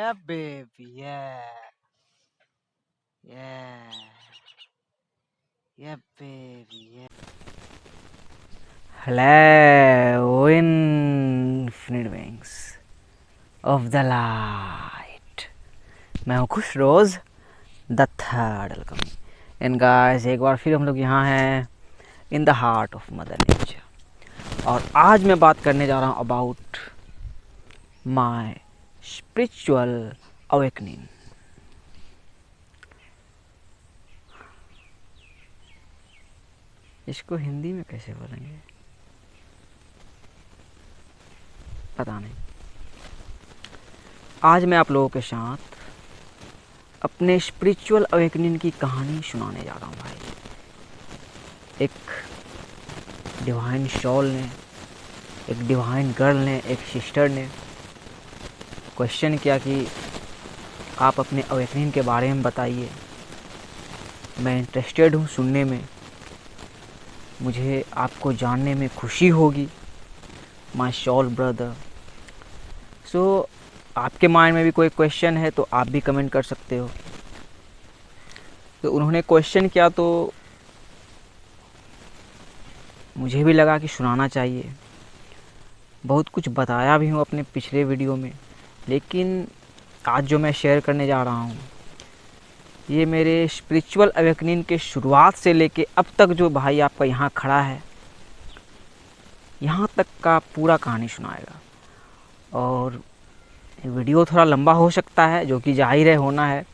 Yeah, baby. Yeah. Yeah. Yeah, baby. Yeah. Hello, infinite wings of the light. मैं हूँ खुश रोज़ the third welcome and guys, एक बार फिर हम लोग यहाँ हैं in the heart of mother nature. और आज मैं बात करने जा रहा हूँ अबाउट माय स्पिरिचुअल अवेकनिंग। इसको हिंदी में कैसे बोलेंगे पता नहीं। आज मैं आप लोगों के साथ अपने स्पिरिचुअल अवेकनिंग की कहानी सुनाने जा रहा हूँ भाई। एक डिवाइन सोल ने, एक डिवाइन गर्ल ने, एक सिस्टर ने क्वेश्चन किया कि आप अपने अवेकनिंग के बारे में बताइए। मैं इंटरेस्टेड हूँ सुनने में, मुझे आपको जानने में खुशी होगी माय सोल ब्रदर। सो आपके माइंड में भी कोई क्वेश्चन है तो आप भी कमेंट कर सकते हो। तो उन्होंने क्वेश्चन किया तो मुझे भी लगा कि सुनाना चाहिए। बहुत कुछ बताया भी हूँ अपने पिछले वीडियो में, लेकिन आज जो मैं शेयर करने जा रहा हूँ ये मेरे स्पिरिचुअल अवेकनिंग के शुरुआत से लेके अब तक जो भाई आपका यहाँ खड़ा है, यहाँ तक का पूरा कहानी सुनाएगा। और वीडियो थोड़ा लंबा हो सकता है, जो कि जाहिर है होना है,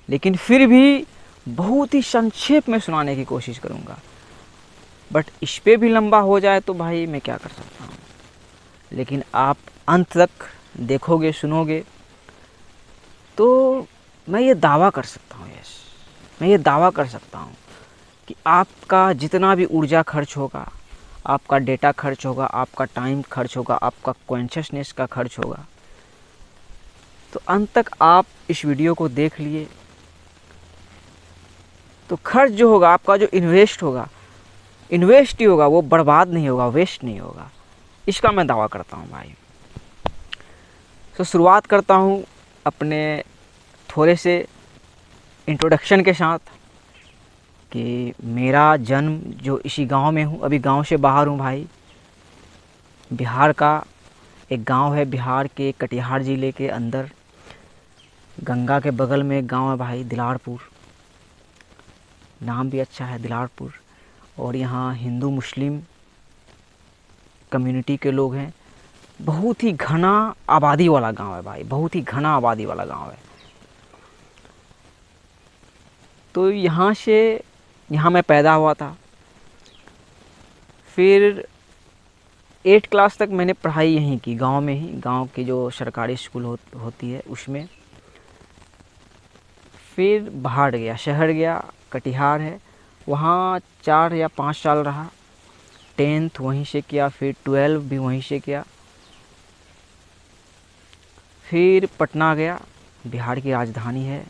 लेकिन फिर भी बहुत ही संक्षेप में सुनाने की कोशिश करूँगा। बट इस पे भी लंबा हो जाए तो भाई मैं क्या कर सकता हूँ। लेकिन आप अंत तक देखोगे, सुनोगे तो मैं ये दावा कर सकता हूँ, यस मैं ये दावा कर सकता हूँ कि आपका जितना भी ऊर्जा खर्च होगा, आपका डेटा खर्च होगा, आपका टाइम खर्च होगा, आपका कॉन्शियसनेस का खर्च होगा, तो अंत तक आप इस वीडियो को देख लिए तो खर्च जो होगा, आपका जो इन्वेस्ट होगा, इन्वेस्ट ही होगा, वो बर्बाद नहीं होगा, वेस्ट नहीं होगा। इसका मैं दावा करता हूँ भाई। तो शुरुआत करता हूँ अपने थोड़े से इंट्रोडक्शन के साथ कि मेरा जन्म जो इसी गांव में हूँ, अभी गांव से बाहर हूँ भाई। बिहार का एक गांव है, बिहार के कटिहार ज़िले के अंदर गंगा के बगल में एक गांव है भाई, दिलारपुर। नाम भी अच्छा है दिलारपुर। और यहाँ हिंदू मुस्लिम कम्युनिटी के लोग हैं। बहुत ही घना आबादी वाला गांव है भाई, बहुत ही घना आबादी वाला गांव है। तो यहाँ मैं पैदा हुआ था। फिर 8 क्लास तक मैंने पढ़ाई यहीं की, गांव में ही, गांव की जो सरकारी स्कूल होती है उसमें। फिर बाहर गया, शहर गया, कटिहार है, वहाँ 4 या 5 साल रहा। 10th वहीं से किया, फिर 12 भी वहीं से किया। फिर पटना गया, बिहार की राजधानी है,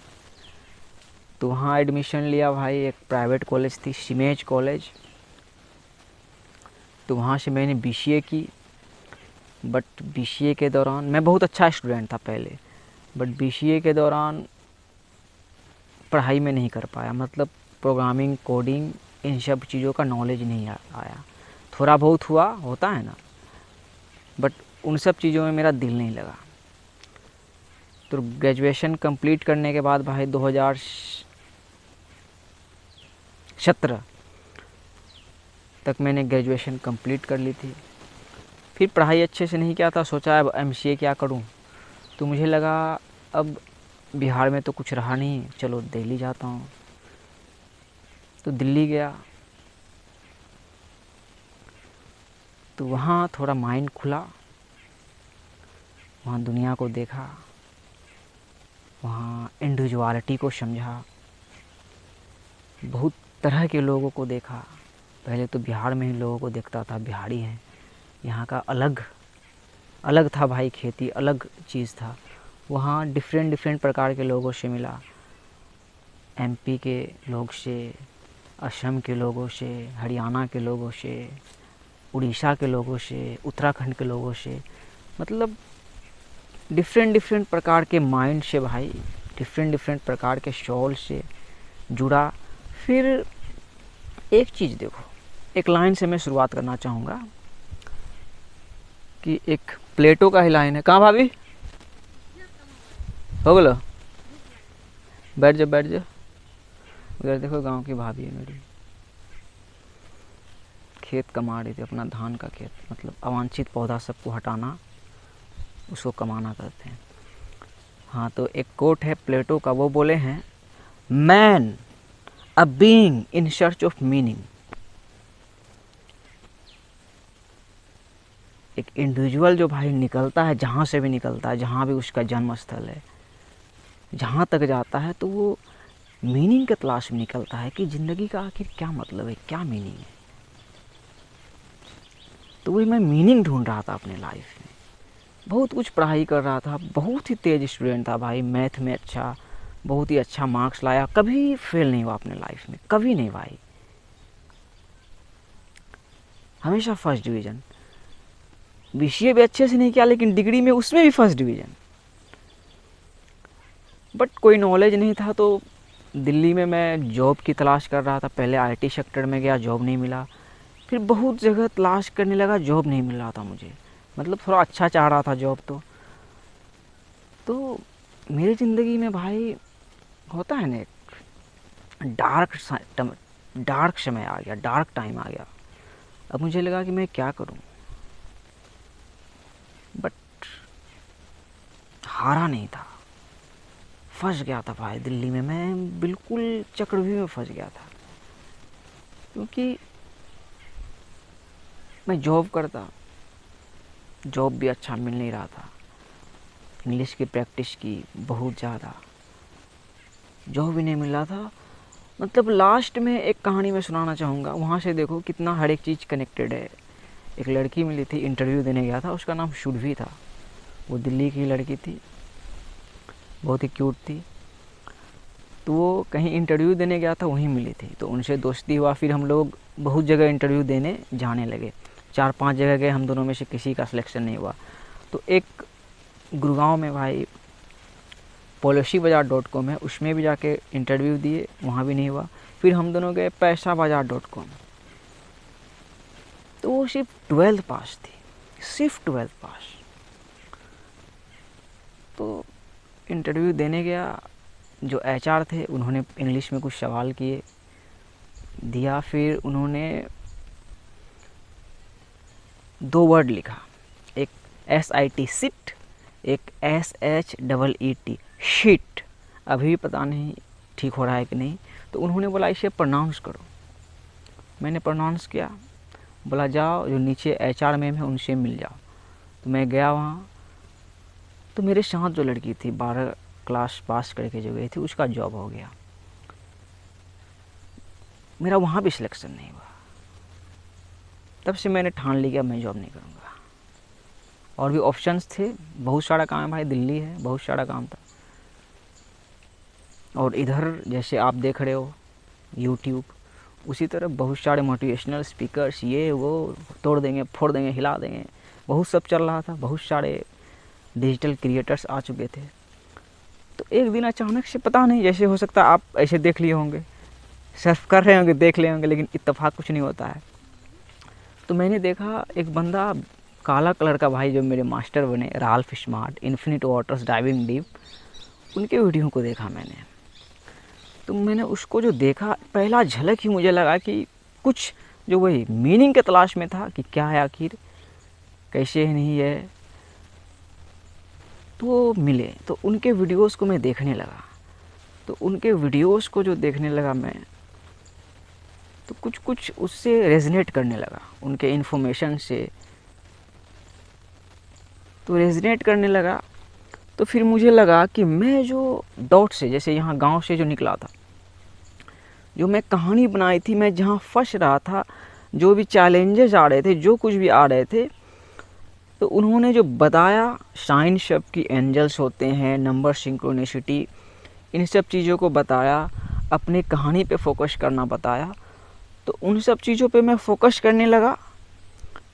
तो वहाँ एडमिशन लिया भाई। एक प्राइवेट कॉलेज थी, सीमेज कॉलेज, तो वहाँ से मैंने बीसीए की। बट बीसीए के दौरान मैं बहुत अच्छा स्टूडेंट था पहले, बट बीसीए के दौरान पढ़ाई में नहीं कर पाया। मतलब प्रोग्रामिंग, कोडिंग, इन सब चीज़ों का नॉलेज नहीं आया। थोड़ा बहुत हुआ, होता है ना, बट उन सब चीज़ों में मेरा दिल नहीं लगा। तो ग्रेजुएशन कंप्लीट करने के बाद भाई 2017 तक मैंने ग्रेजुएशन कंप्लीट कर ली थी। फिर पढ़ाई अच्छे से नहीं किया था, सोचा अब एमसीए क्या करूं। तो मुझे लगा अब बिहार में तो कुछ रहा नहीं, चलो दिल्ली जाता हूं। तो दिल्ली गया, तो वहाँ थोड़ा माइंड खुला, वहाँ दुनिया को देखा, वहाँ इंडिविजुअलिटी को समझा, बहुत तरह के लोगों को देखा। पहले तो बिहार में ही लोगों को देखता था, बिहारी हैं, यहाँ का अलग अलग था भाई, खेती अलग चीज़ था। वहाँ डिफरेंट प्रकार के लोगों से मिला, एमपी के लोग से, असम के लोगों से, हरियाणा के लोगों से, उड़ीसा के लोगों से, उत्तराखंड के लोगों से। मतलब डिफरेंट डिफरेंट प्रकार के माइंड से भाई, डिफरेंट डिफरेंट प्रकार के सोल से जुड़ा। फिर एक चीज़ देखो, एक लाइन से मैं शुरुआत करना चाहूँगा कि एक प्लेटो का ही लाइन है। कहाँ भाभी, हो गलो, बैठ जा बैठ जा। उधर देखो गांव की भाभी है मेरी, खेत कमा रही थी अपना, धान का खेत, मतलब अवांछित पौधा सबको हटाना, उसको कमाना करते हैं। हाँ, तो एक कोट है प्लेटो का, वो बोले हैं, man a being in search of meaning. एक इंडिविजुअल जो भाई निकलता है, जहाँ से भी निकलता है, जहाँ भी उसका जन्म स्थल है, जहाँ तक जाता है, तो वो मीनिंग के तलाश में निकलता है कि ज़िंदगी का आखिर क्या मतलब है, क्या मीनिंग है। तो वही मैं मीनिंग ढूंढ रहा था अपने लाइफ में। बहुत कुछ पढ़ाई कर रहा था, बहुत ही तेज स्टूडेंट था भाई, मैथ में अच्छा, बहुत ही अच्छा मार्क्स लाया, कभी फेल नहीं हुआ अपने लाइफ में, कभी नहीं भाई, हमेशा फर्स्ट डिवीज़न। बीसीए भी अच्छे से नहीं किया, लेकिन डिग्री में उसमें भी फर्स्ट डिवीज़न। बट कोई नॉलेज नहीं था, तो दिल्ली में मैं जॉब की तलाश कर रहा था। पहले आईटी सेक्टर में गया, जॉब नहीं मिला। फिर बहुत जगह तलाश करने लगा, जॉब नहीं मिल रहा था मुझे, मतलब थोड़ा अच्छा चाह रहा था जॉब। तो मेरी ज़िंदगी में भाई होता है ना, एक डार्क समय आ गया, डार्क टाइम आ गया। अब मुझे लगा कि मैं क्या करूं, बट हारा नहीं था, फंस गया था भाई दिल्ली में, मैं बिल्कुल चक्रव्यूह में फंस गया था। क्योंकि मैं जॉब करता, जॉब भी अच्छा मिल नहीं रहा था, इंग्लिश की प्रैक्टिस की बहुत ज़्यादा, जॉब भी नहीं मिल रहा था। मतलब लास्ट में एक कहानी मैं सुनाना चाहूँगा, वहाँ से देखो कितना हर एक चीज़ कनेक्टेड है। एक लड़की मिली थी, इंटरव्यू देने गया था, उसका नाम शुभवी था, वो दिल्ली की लड़की थी, बहुत ही क्यूट थी। तो वो कहीं इंटरव्यू देने गया था, वहीं मिली थी, तो उनसे दोस्ती हुआ। फिर हम लोग बहुत जगह इंटरव्यू देने जाने लगे, 4-5 जगह गए, हम दोनों में से किसी का सिलेक्शन नहीं हुआ। तो एक गुड़गांव में भाई policybazaar.com है, उसमें भी जाके इंटरव्यू दिए, वहाँ भी नहीं हुआ। फिर हम दोनों गए पैसाबाजार.com, तो वो सिर्फ 12th पास थी, सिर्फ 12th पास। तो इंटरव्यू देने गया, जो एचआर थे उन्होंने इंग्लिश में कुछ सवाल किए, दिया। फिर उन्होंने 2 वर्ड लिखा, एक SIT सिट, एक SHEET शीट। अभी पता नहीं ठीक हो रहा है कि नहीं। तो उन्होंने बोला इसे प्रोनाउंस करो, मैंने प्रोनाउंस किया, बोला जाओ जो नीचे HR मैम है उनसे मिल जाओ। तो मैं गया वहाँ, तो मेरे साथ जो लड़की थी 12 क्लास पास करके जो गई थी, उसका जॉब हो गया, मेरा वहाँ भी सिलेक्शन नहीं हुआ। तब से मैंने ठान लिया मैं जॉब नहीं करूँगा। और भी ऑप्शंस थे, बहुत सारा काम है भाई, दिल्ली है, बहुत सारा काम था। और इधर जैसे आप देख रहे हो यूट्यूब, उसी तरह बहुत सारे मोटिवेशनल स्पीकर्स, ये वो, तोड़ देंगे फोड़ देंगे हिला देंगे, बहुत सब चल रहा था, बहुत सारे डिजिटल क्रिएटर्स आ चुके थे। तो एक दिन अचानक से, पता नहीं, जैसे हो सकता है आप ऐसे देख लिए होंगे, सर्फ कर रहे होंगे, देख ले होंगे, लेकिन इत्तेफाक कुछ नहीं होता है। तो मैंने देखा एक बंदा काला कलर का भाई, जो मेरे मास्टर बने Ralph smart, infinite waters diving deep, उनके वीडियो को देखा मैंने। तो मैंने उसको जो देखा, पहला झलक ही मुझे लगा कि कुछ जो वही मीनिंग के तलाश में था कि क्या है आखिर, कैसे नहीं है, तो मिले। तो उनके वीडियोस को मैं देखने लगा, तो उनके वीडियोस को जो देखने लगा मैं, तो कुछ कुछ उससे रेजनेट करने लगा, उनके इन्फॉर्मेशन से तो रेजनेट करने लगा। तो फिर मुझे लगा कि मैं जो डॉट से, जैसे यहाँ गांव से जो निकला था, जो मैं कहानी बनाई थी, मैं जहाँ फंस रहा था, जो भी चैलेंजेस आ रहे थे, जो कुछ भी आ रहे थे, तो उन्होंने जो बताया, साइन शब्द की एंजल्स होते हैं, नंबर सिंक्रोनिसिटी, इन सब चीज़ों को बताया, अपनी कहानी पे फोकस करना बताया। तो उन सब चीज़ों पे मैं फोकस करने लगा,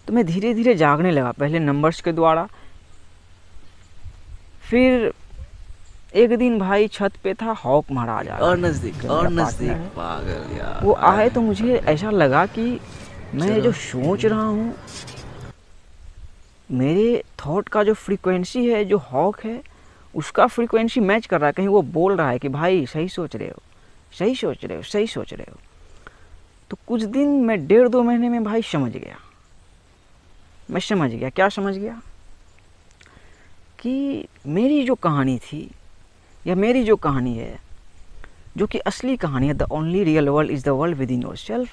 तो मैं धीरे धीरे जागने लगा, पहले नंबर्स के द्वारा, फिर एक दिन भाई छत पे था, हॉक महाराज आ और गए। नजदीक जो और मेरा नजदीक, पार्टनर है, पागल यार। वो आए तो मुझे ऐसा लगा कि मैं जो चलो। सोच रहा हूँ, मेरे थॉट का जो फ्रीक्वेंसी है, जो हॉक है, उसका फ्रीक्वेंसी मैच कर रहा है। कहीं वो बोल रहा है कि भाई सही सोच रहे हो, सही सोच रहे हो, सही सोच रहे हो। तो कुछ दिन, मैं 1.5-2 महीने में भाई समझ गया। मैं समझ गया, क्या समझ गया कि मेरी जो कहानी थी, या मेरी जो कहानी है, जो कि असली कहानी है, the only real world is the world with in your self,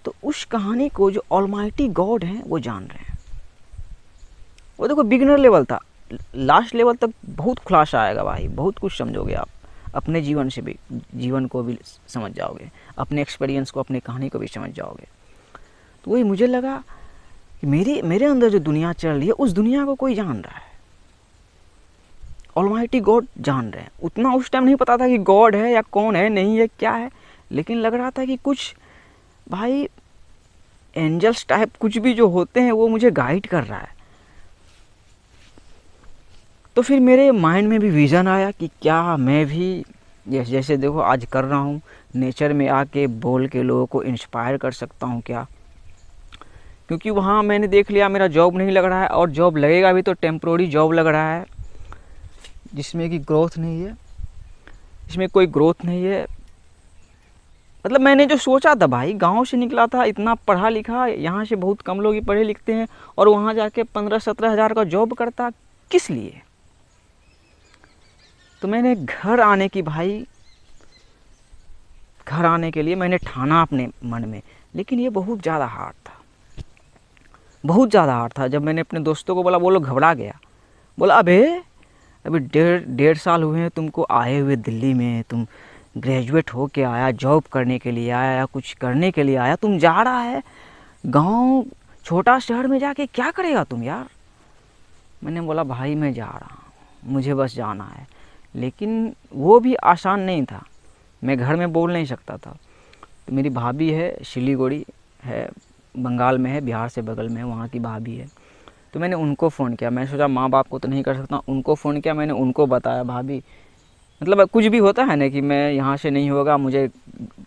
तो उस कहानी को जो ऑलमाइटी गॉड हैं वो जान रहे हैं। वो देखो बिगिनर लेवल था, लास्ट लेवल तक बहुत खुलासा आएगा भाई, बहुत कुछ समझोगे आप, अपने जीवन से भी, जीवन को भी समझ जाओगे, अपने एक्सपीरियंस को, अपनी कहानी को भी समझ जाओगे। तो वही मुझे लगा कि मेरे अंदर जो दुनिया चल रही है, उस दुनिया को कोई जान रहा है, ऑलमाइटी गॉड जान रहे हैं। उतना उस टाइम नहीं पता था कि गॉड है या कौन है, नहीं है, क्या है, लेकिन लग रहा था कि कुछ भाई एंजल्स टाइप कुछ भी जो होते हैं वो मुझे गाइड कर रहा है। तो फिर मेरे माइंड में भी विज़न आया कि क्या मैं भी जैसे देखो आज कर रहा हूँ, नेचर में आके बोल के लोगों को इंस्पायर कर सकता हूँ क्या। क्योंकि वहाँ मैंने देख लिया मेरा जॉब नहीं लग रहा है, और जॉब लगेगा भी तो टेम्प्रोरी जॉब लग रहा है, जिसमें कि ग्रोथ नहीं है, इसमें कोई ग्रोथ नहीं है। मतलब मैंने जो सोचा था भाई, गांव से निकला था, इतना पढ़ा लिखा, यहाँ से बहुत कम लोग ही पढ़े लिखते हैं, और वहाँ जाके 15-17 हज़ार का जॉब करता, किस लिए। तो मैंने घर आने की भाई, घर आने के लिए मैंने ठाना अपने मन में, लेकिन ये बहुत ज़्यादा हार्ड था, बहुत ज़्यादा हार्ड था। जब मैंने अपने दोस्तों को बोला, वो लोग घबरा गया, बोला अबे अभी 1.5 साल हुए हैं तुमको आए हुए दिल्ली में, तुम ग्रेजुएट हो के आया, जॉब करने के लिए आया या कुछ करने के लिए आया, तुम जा रहा है गांव, छोटा शहर में जाके क्या करेगा तुम यार। मैंने बोला भाई मैं जा रहा हूँ, मुझे बस जाना है। लेकिन वो भी आसान नहीं था, मैं घर में बोल नहीं सकता था। तो मेरी भाभी है, सिलीगुड़ी है, बंगाल में है, बिहार से बगल में है, वहाँ की भाभी है। तो मैंने उनको फ़ोन किया, मैं सोचा माँ बाप को तो नहीं कर सकता, उनको फ़ोन किया, मैंने उनको बताया भाभी, मतलब कुछ भी होता है ना कि मैं यहाँ से नहीं होगा, मुझे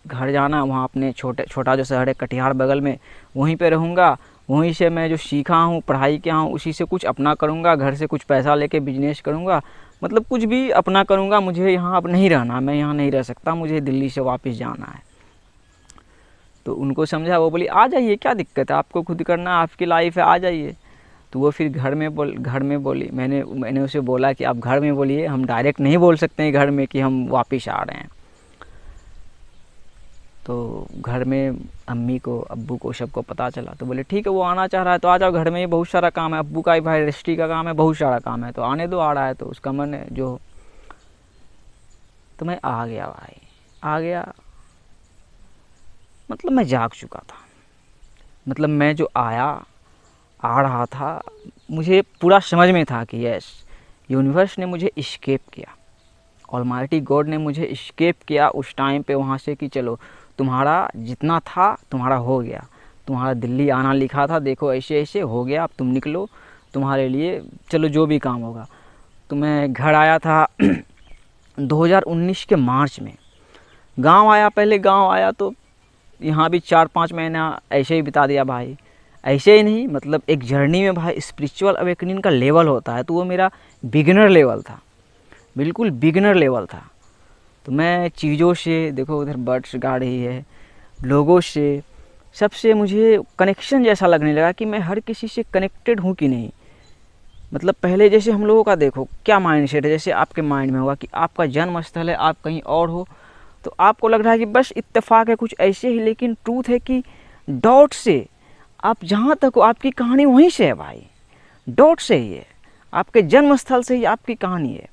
घर जाना, वहाँ अपने छोटा जो शहर है कटिहार बगल में, वहीं पे रहूँगा, वहीं से मैं जो सीखा हूँ, पढ़ाई किया हूँ, उसी से कुछ अपना करूँगा, घर से कुछ पैसा लेके बिजनेस करूँगा, मतलब कुछ भी अपना करूँगा, मुझे यहाँ अब नहीं रहना, मैं यहाँ नहीं रह सकता, मुझे दिल्ली से वापस जाना है। तो उनको समझा, वो बोली आ जाइए, क्या दिक्कत है, आपको खुद करना, आपकी लाइफ है, आ जाइए। तो वो फिर घर में बोली, मैंने उसे बोला कि आप घर में बोलिए, हम डायरेक्ट नहीं बोल सकते हैं घर में कि हम वापस आ रहे हैं। तो घर में अम्मी को, अब्बू को, सबको पता चला, तो बोले ठीक है, वो आना चाह रहा है तो आ जाओ, घर में ही बहुत सारा काम है, अब्बू का ही भाई रजिस्ट्री का काम है, बहुत सारा काम है, तो आने दो, आ रहा है तो उसका मन है जो। तो मैं आ गया भाई, आ गया, मतलब मैं जाग चुका था, मतलब मैं जो आ रहा था, मुझे पूरा समझ में था कि यस, यूनिवर्स ने मुझे इस्केप किया, ऑलमाइटी गॉड ने मुझे इस्केप किया उस टाइम पे वहाँ से, कि चलो तुम्हारा जितना था तुम्हारा हो गया, तुम्हारा दिल्ली आना लिखा था, देखो ऐसे ऐसे हो गया, अब तुम निकलो, तुम्हारे लिए चलो जो भी काम होगा। तो मैं घर आया था 2019 के मार्च में, गांव आया, पहले गांव आया तो यहाँ भी 4-5 महीना ऐसे ही बिता दिया भाई, ऐसे ही नहीं, मतलब एक जर्नी में भाई स्पिरिचुअल अवेकनिंग का लेवल होता है, तो वो मेरा बिगिनर लेवल था, बिल्कुल बिगिनर लेवल था। तो मैं चीज़ों से, देखो उधर बर्ड्स गा रही है, लोगों से, सबसे मुझे कनेक्शन जैसा लगने लगा कि मैं हर किसी से कनेक्टेड हूँ कि नहीं। मतलब पहले जैसे हम लोगों का देखो क्या माइंड सेट है, जैसे आपके माइंड में होगा कि आपका जन्म स्थल है, आप कहीं और हो, तो आपको लग रहा है कि बस इत्तेफाक है कुछ ऐसे ही, लेकिन ट्रूथ है कि डॉट से आप जहाँ तक हो, आपकी कहानी वहीं से है भाई, डॉट से ही है, आपके जन्म स्थल से ही आपकी कहानी है।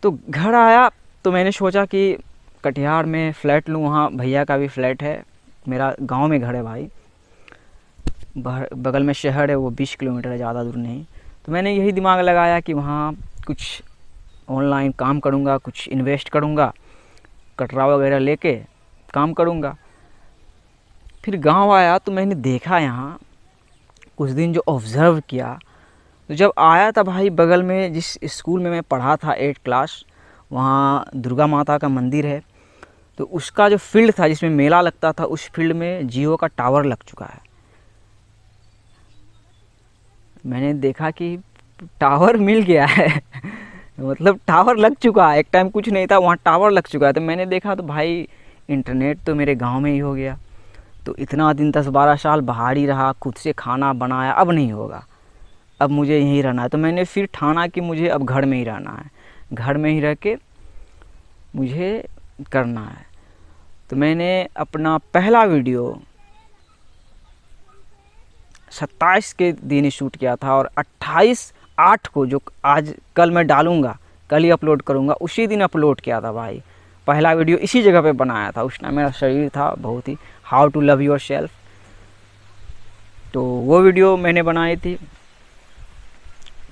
तो घर आया तो मैंने सोचा कि कटिहार में फ़्लैट लूँ, वहाँ भैया का भी फ्लैट है, मेरा गांव में घर है भाई, बगल में शहर है, वो 20 किलोमीटर है, ज़्यादा दूर नहीं। तो मैंने यही दिमाग लगाया कि वहाँ कुछ ऑनलाइन काम करूँगा, कुछ इन्वेस्ट करूँगा, कटरा वगैरह लेके काम करूँगा। फिर गांव आया तो मैंने देखा यहाँ, कुछ दिन जो ऑब्ज़र्व किया, तो जब आया था भाई, बगल में जिस स्कूल में मैं पढ़ा था 8th क्लास, वहाँ दुर्गा माता का मंदिर है, तो उसका जो फील्ड था जिसमें मेला लगता था, उस फील्ड में जियो का टावर लग चुका है। मैंने देखा कि टावर मिल गया है मतलब टावर लग चुका है, एक टाइम कुछ नहीं था, वहाँ टावर लग चुका है। तो मैंने देखा तो भाई इंटरनेट तो मेरे गांव में ही हो गया। तो इतना दिन 10-12 साल बाहर ही रहा, खुद से खाना बनाया, अब नहीं होगा, अब मुझे यहीं रहना है। तो मैंने फिर ठाना कि मुझे अब घर में ही रहना है, घर में ही रह के मुझे करना है। तो मैंने अपना पहला वीडियो 27 के दिन ही शूट किया था, और 28/8 को, जो आज कल मैं डालूँगा, कल ही अपलोड करूँगा, उसी दिन अपलोड किया था भाई। पहला वीडियो इसी जगह पे बनाया था। उस टाइम मेरा शरीर था बहुत ही, how to love yourself, तो वो वीडियो मैंने बनाई थी।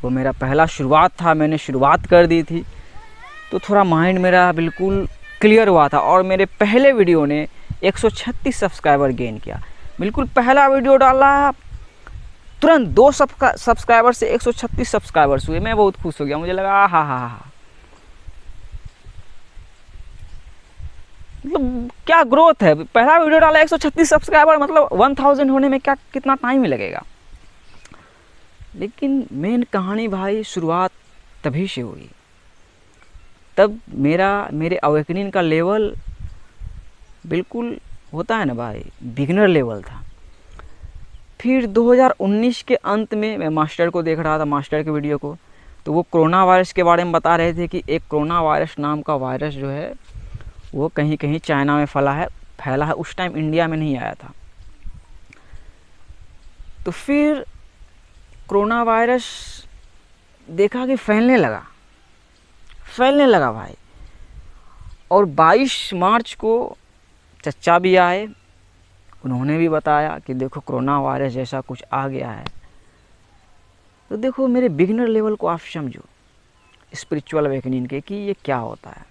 वो मेरा पहला शुरुआत था, मैंने शुरुआत कर दी थी। तो थोड़ा माइंड मेरा बिल्कुल क्लियर हुआ था, और मेरे पहले वीडियो ने 136 सब्सक्राइबर गेन किया। बिल्कुल पहला वीडियो डाला, तुरंत 2 सब्सक्राइबर से 136 सब्सक्राइबर्स हुए। मैं बहुत खुश हो गया, मुझे लगा हा, मतलब क्या ग्रोथ है। पहला वीडियो डाला 136 सब्सक्राइबर, मतलब 1000 होने में क्या कितना टाइम ही लगेगा। लेकिन मेन कहानी भाई शुरुआत तभी से हुई, तब मेरे अवेकनिंग का लेवल बिल्कुल होता है ना भाई, बिगिनर लेवल था। फिर 2019 के अंत में मैं मास्टर को देख रहा था, मास्टर के वीडियो को, तो वो कोरोना वायरस के बारे में बता रहे थे कि एक कोरोना वायरस नाम का वायरस जो है वो कहीं कहीं चाइना में फैला है। उस टाइम इंडिया में नहीं आया था। तो फिर कोरोना वायरस देखा कि फैलने लगा भाई। और 22 मार्च को चचा भी आए, उन्होंने भी बताया कि देखो कोरोना वायरस जैसा कुछ आ गया है। तो देखो मेरे बिगिनर लेवल को आप समझो, स्पिरिचुअल अवेकनिंग के, कि ये क्या होता है।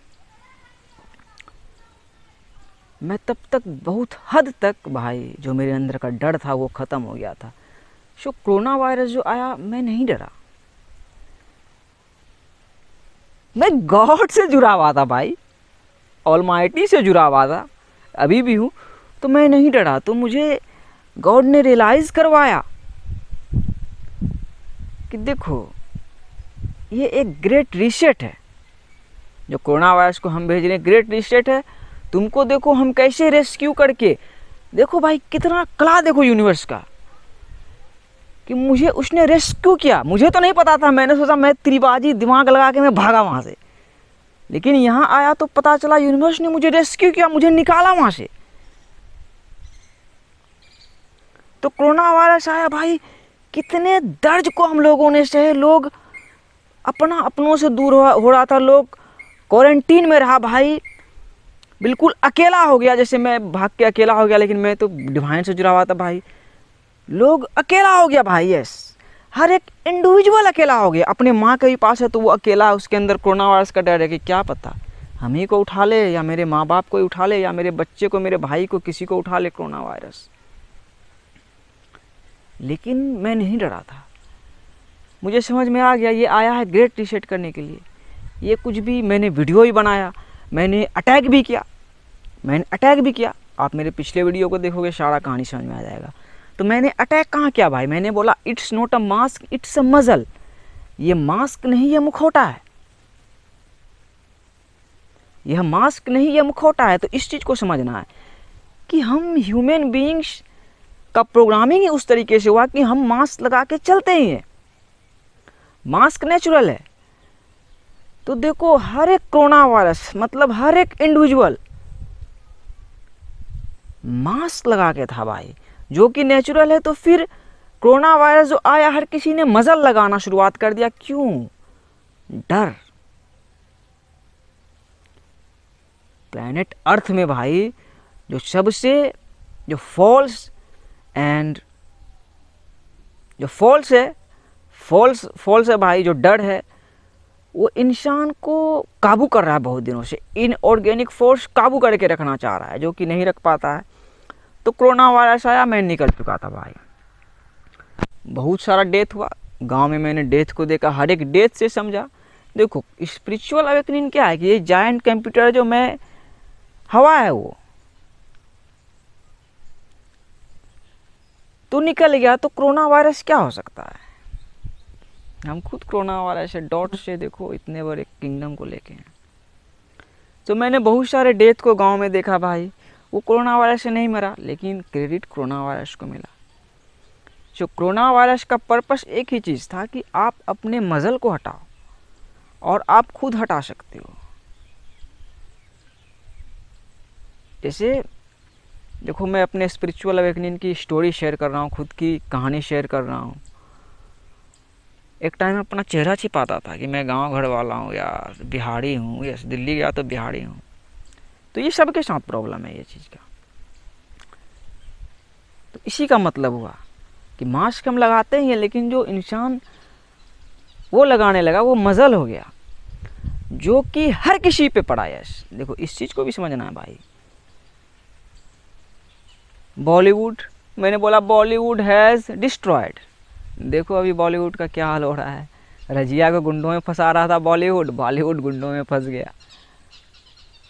मैं तब तक बहुत हद तक भाई, जो मेरे अंदर का डर था वो ख़त्म हो गया था। सो कोरोना वायरस जो आया, मैं नहीं डरा। मैं गॉड से जुड़ा हुआ था भाई, ऑलमाइटी से जुड़ा हुआ था, अभी भी हूँ। तो मैं नहीं डरा। तो मुझे गॉड ने रियलाइज़ करवाया कि देखो ये एक ग्रेट रीसेट है, जो कोरोना वायरस को हम भेज रहे हैं, ग्रेट रीसेट है। तुमको देखो हम कैसे रेस्क्यू करके, देखो भाई कितना कला, देखो यूनिवर्स का, कि मुझे उसने रेस्क्यू किया। मुझे तो नहीं पता था, मैंने सोचा मैं त्रिबाजी दिमाग लगा के मैं भागा वहाँ से, लेकिन यहाँ आया तो पता चला यूनिवर्स ने मुझे रेस्क्यू किया, मुझे निकाला वहाँ से। तो कोरोना वायरस आया भाई, कितने दर्द को हम लोगों ने सहे। लोग अपनों से दूर हो रहा था, लोग क्वारंटीन में रहा भाई, बिल्कुल अकेला हो गया। जैसे मैं भाग के अकेला हो गया, लेकिन मैं तो डिवाइन से जुड़ा हुआ था भाई। लोग अकेला हो गया भाई, यस, हर एक इंडिविजुअल अकेला हो गया। अपने माँ के भी पास है तो वो अकेला, उसके अंदर कोरोना वायरस का डर है कि क्या पता हम ही को उठा ले, या मेरे माँ बाप को उठा ले, या मेरे बच्चे को, मेरे भाई को, किसी को उठा ले कोरोना वायरस। लेकिन मैं नहीं डरा था। मुझे समझ में आ गया ये आया है ग्रेट रीसेट करने के लिए। ये कुछ भी, मैंने वीडियो भी बनाया, मैंने अटैक भी किया। आप मेरे पिछले वीडियो को देखोगे, सारा कहानी समझ में आ जाएगा। तो मैंने अटैक कहाँ किया भाई, मैंने बोला it's not a mask, it's a मजल। ये मास्क नहीं, ये मुखौटा है। यह मास्क नहीं, यह मुखौटा है। तो इस चीज़ को समझना है कि हम ह्यूमन बीइंग्स का प्रोग्रामिंग ही उस तरीके से हुआ कि हम मास्क लगा के चलते ही हैं। मास्क नेचुरल है। तो देखो हर एक कोरोना वायरस, मतलब हर एक इंडिविजुअल मास्क लगा के था भाई, जो कि नेचुरल है। तो फिर कोरोना वायरस जो आया, हर किसी ने मजल लगाना शुरुआत कर दिया। क्यों? डर। प्लैनेट अर्थ में भाई जो सबसे जो फॉल्स है भाई, जो डर है, वो इंसान को काबू कर रहा है बहुत दिनों से। इनऑर्गेनिक फोर्स काबू करके रखना चाह रहा है, जो कि नहीं रख पाता है। तो कोरोना वायरस आया, मैं निकल चुका था भाई, बहुत सारा डेथ हुआ, गांव में मैंने डेथ को देखा, हर एक डेथ से समझा। देखो स्पिरिचुअल अवेकनिंग क्या है कि ये जायंट कंप्यूटर जो मैं हवा है वो तो निकल गया, तो कोरोना वायरस क्या हो सकता है? हम खुद कोरोना वायरस से डॉट से देखो इतने बड़े किंगडम को लेके हैं। तो मैंने बहुत सारे डेथ को गांव में देखा भाई, वो कोरोना वायरस से नहीं मरा, लेकिन क्रेडिट कोरोना वायरस को मिला। जो कोरोना वायरस का पर्पस एक ही चीज़ था कि आप अपने मजल को हटाओ, और आप खुद हटा सकते हो। जैसे देखो मैं अपने स्पिरिचुअल अवेकनिंग की स्टोरी शेयर कर रहा हूँ, खुद की कहानी शेयर कर रहा हूँ। एक टाइम अपना चेहरा छिपाता था कि मैं गांव घर वाला हूँ या बिहारी हूँ, या दिल्ली गया तो बिहारी हूँ। तो ये सबके साथ प्रॉब्लम है ये चीज़ का। तो इसी का मतलब हुआ कि मास्क हम लगाते हैं, लेकिन जो इंसान वो लगाने लगा वो मजल हो गया, जो कि हर किसी पे पड़ा है। देखो इस चीज़ को भी समझना है भाई। बॉलीवुड, मैंने बोला बॉलीवुड हैज़ डिस्ट्रॉयड। देखो अभी बॉलीवुड का क्या हाल हो रहा है। रजिया को गुंडों में फंसा रहा था बॉलीवुड, बॉलीवुड गुंडों में फंस गया।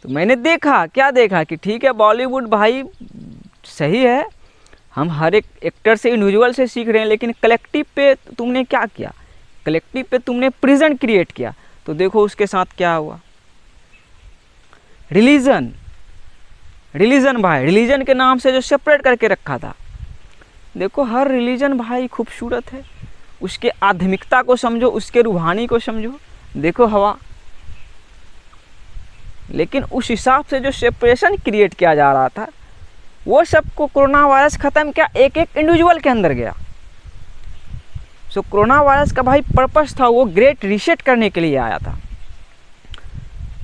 तो मैंने देखा, क्या देखा कि ठीक है बॉलीवुड भाई सही है, हम हर एक एक्टर से इंडिविजुअल से सीख रहे हैं, लेकिन कलेक्टिव पे तुमने क्या किया? कलेक्टिव पे तुमने प्रिजन क्रिएट किया। तो देखो उसके साथ क्या हुआ। रिलीजन भाई, रिलीजन के नाम से जो सेपरेट करके रखा था, देखो हर रिलीजन भाई खूबसूरत है, उसके आध्यात्मिकता को समझो, उसके रूहानी को समझो। देखो हवा, लेकिन उस हिसाब से जो सेपरेशन क्रिएट किया जा रहा था, वो सबको कोरोना वायरस ख़त्म किया, एक एक इंडिविजुअल के अंदर गया। सो कोरोना वायरस का भाई पर्पस था, वो ग्रेट रीसेट करने के लिए आया था।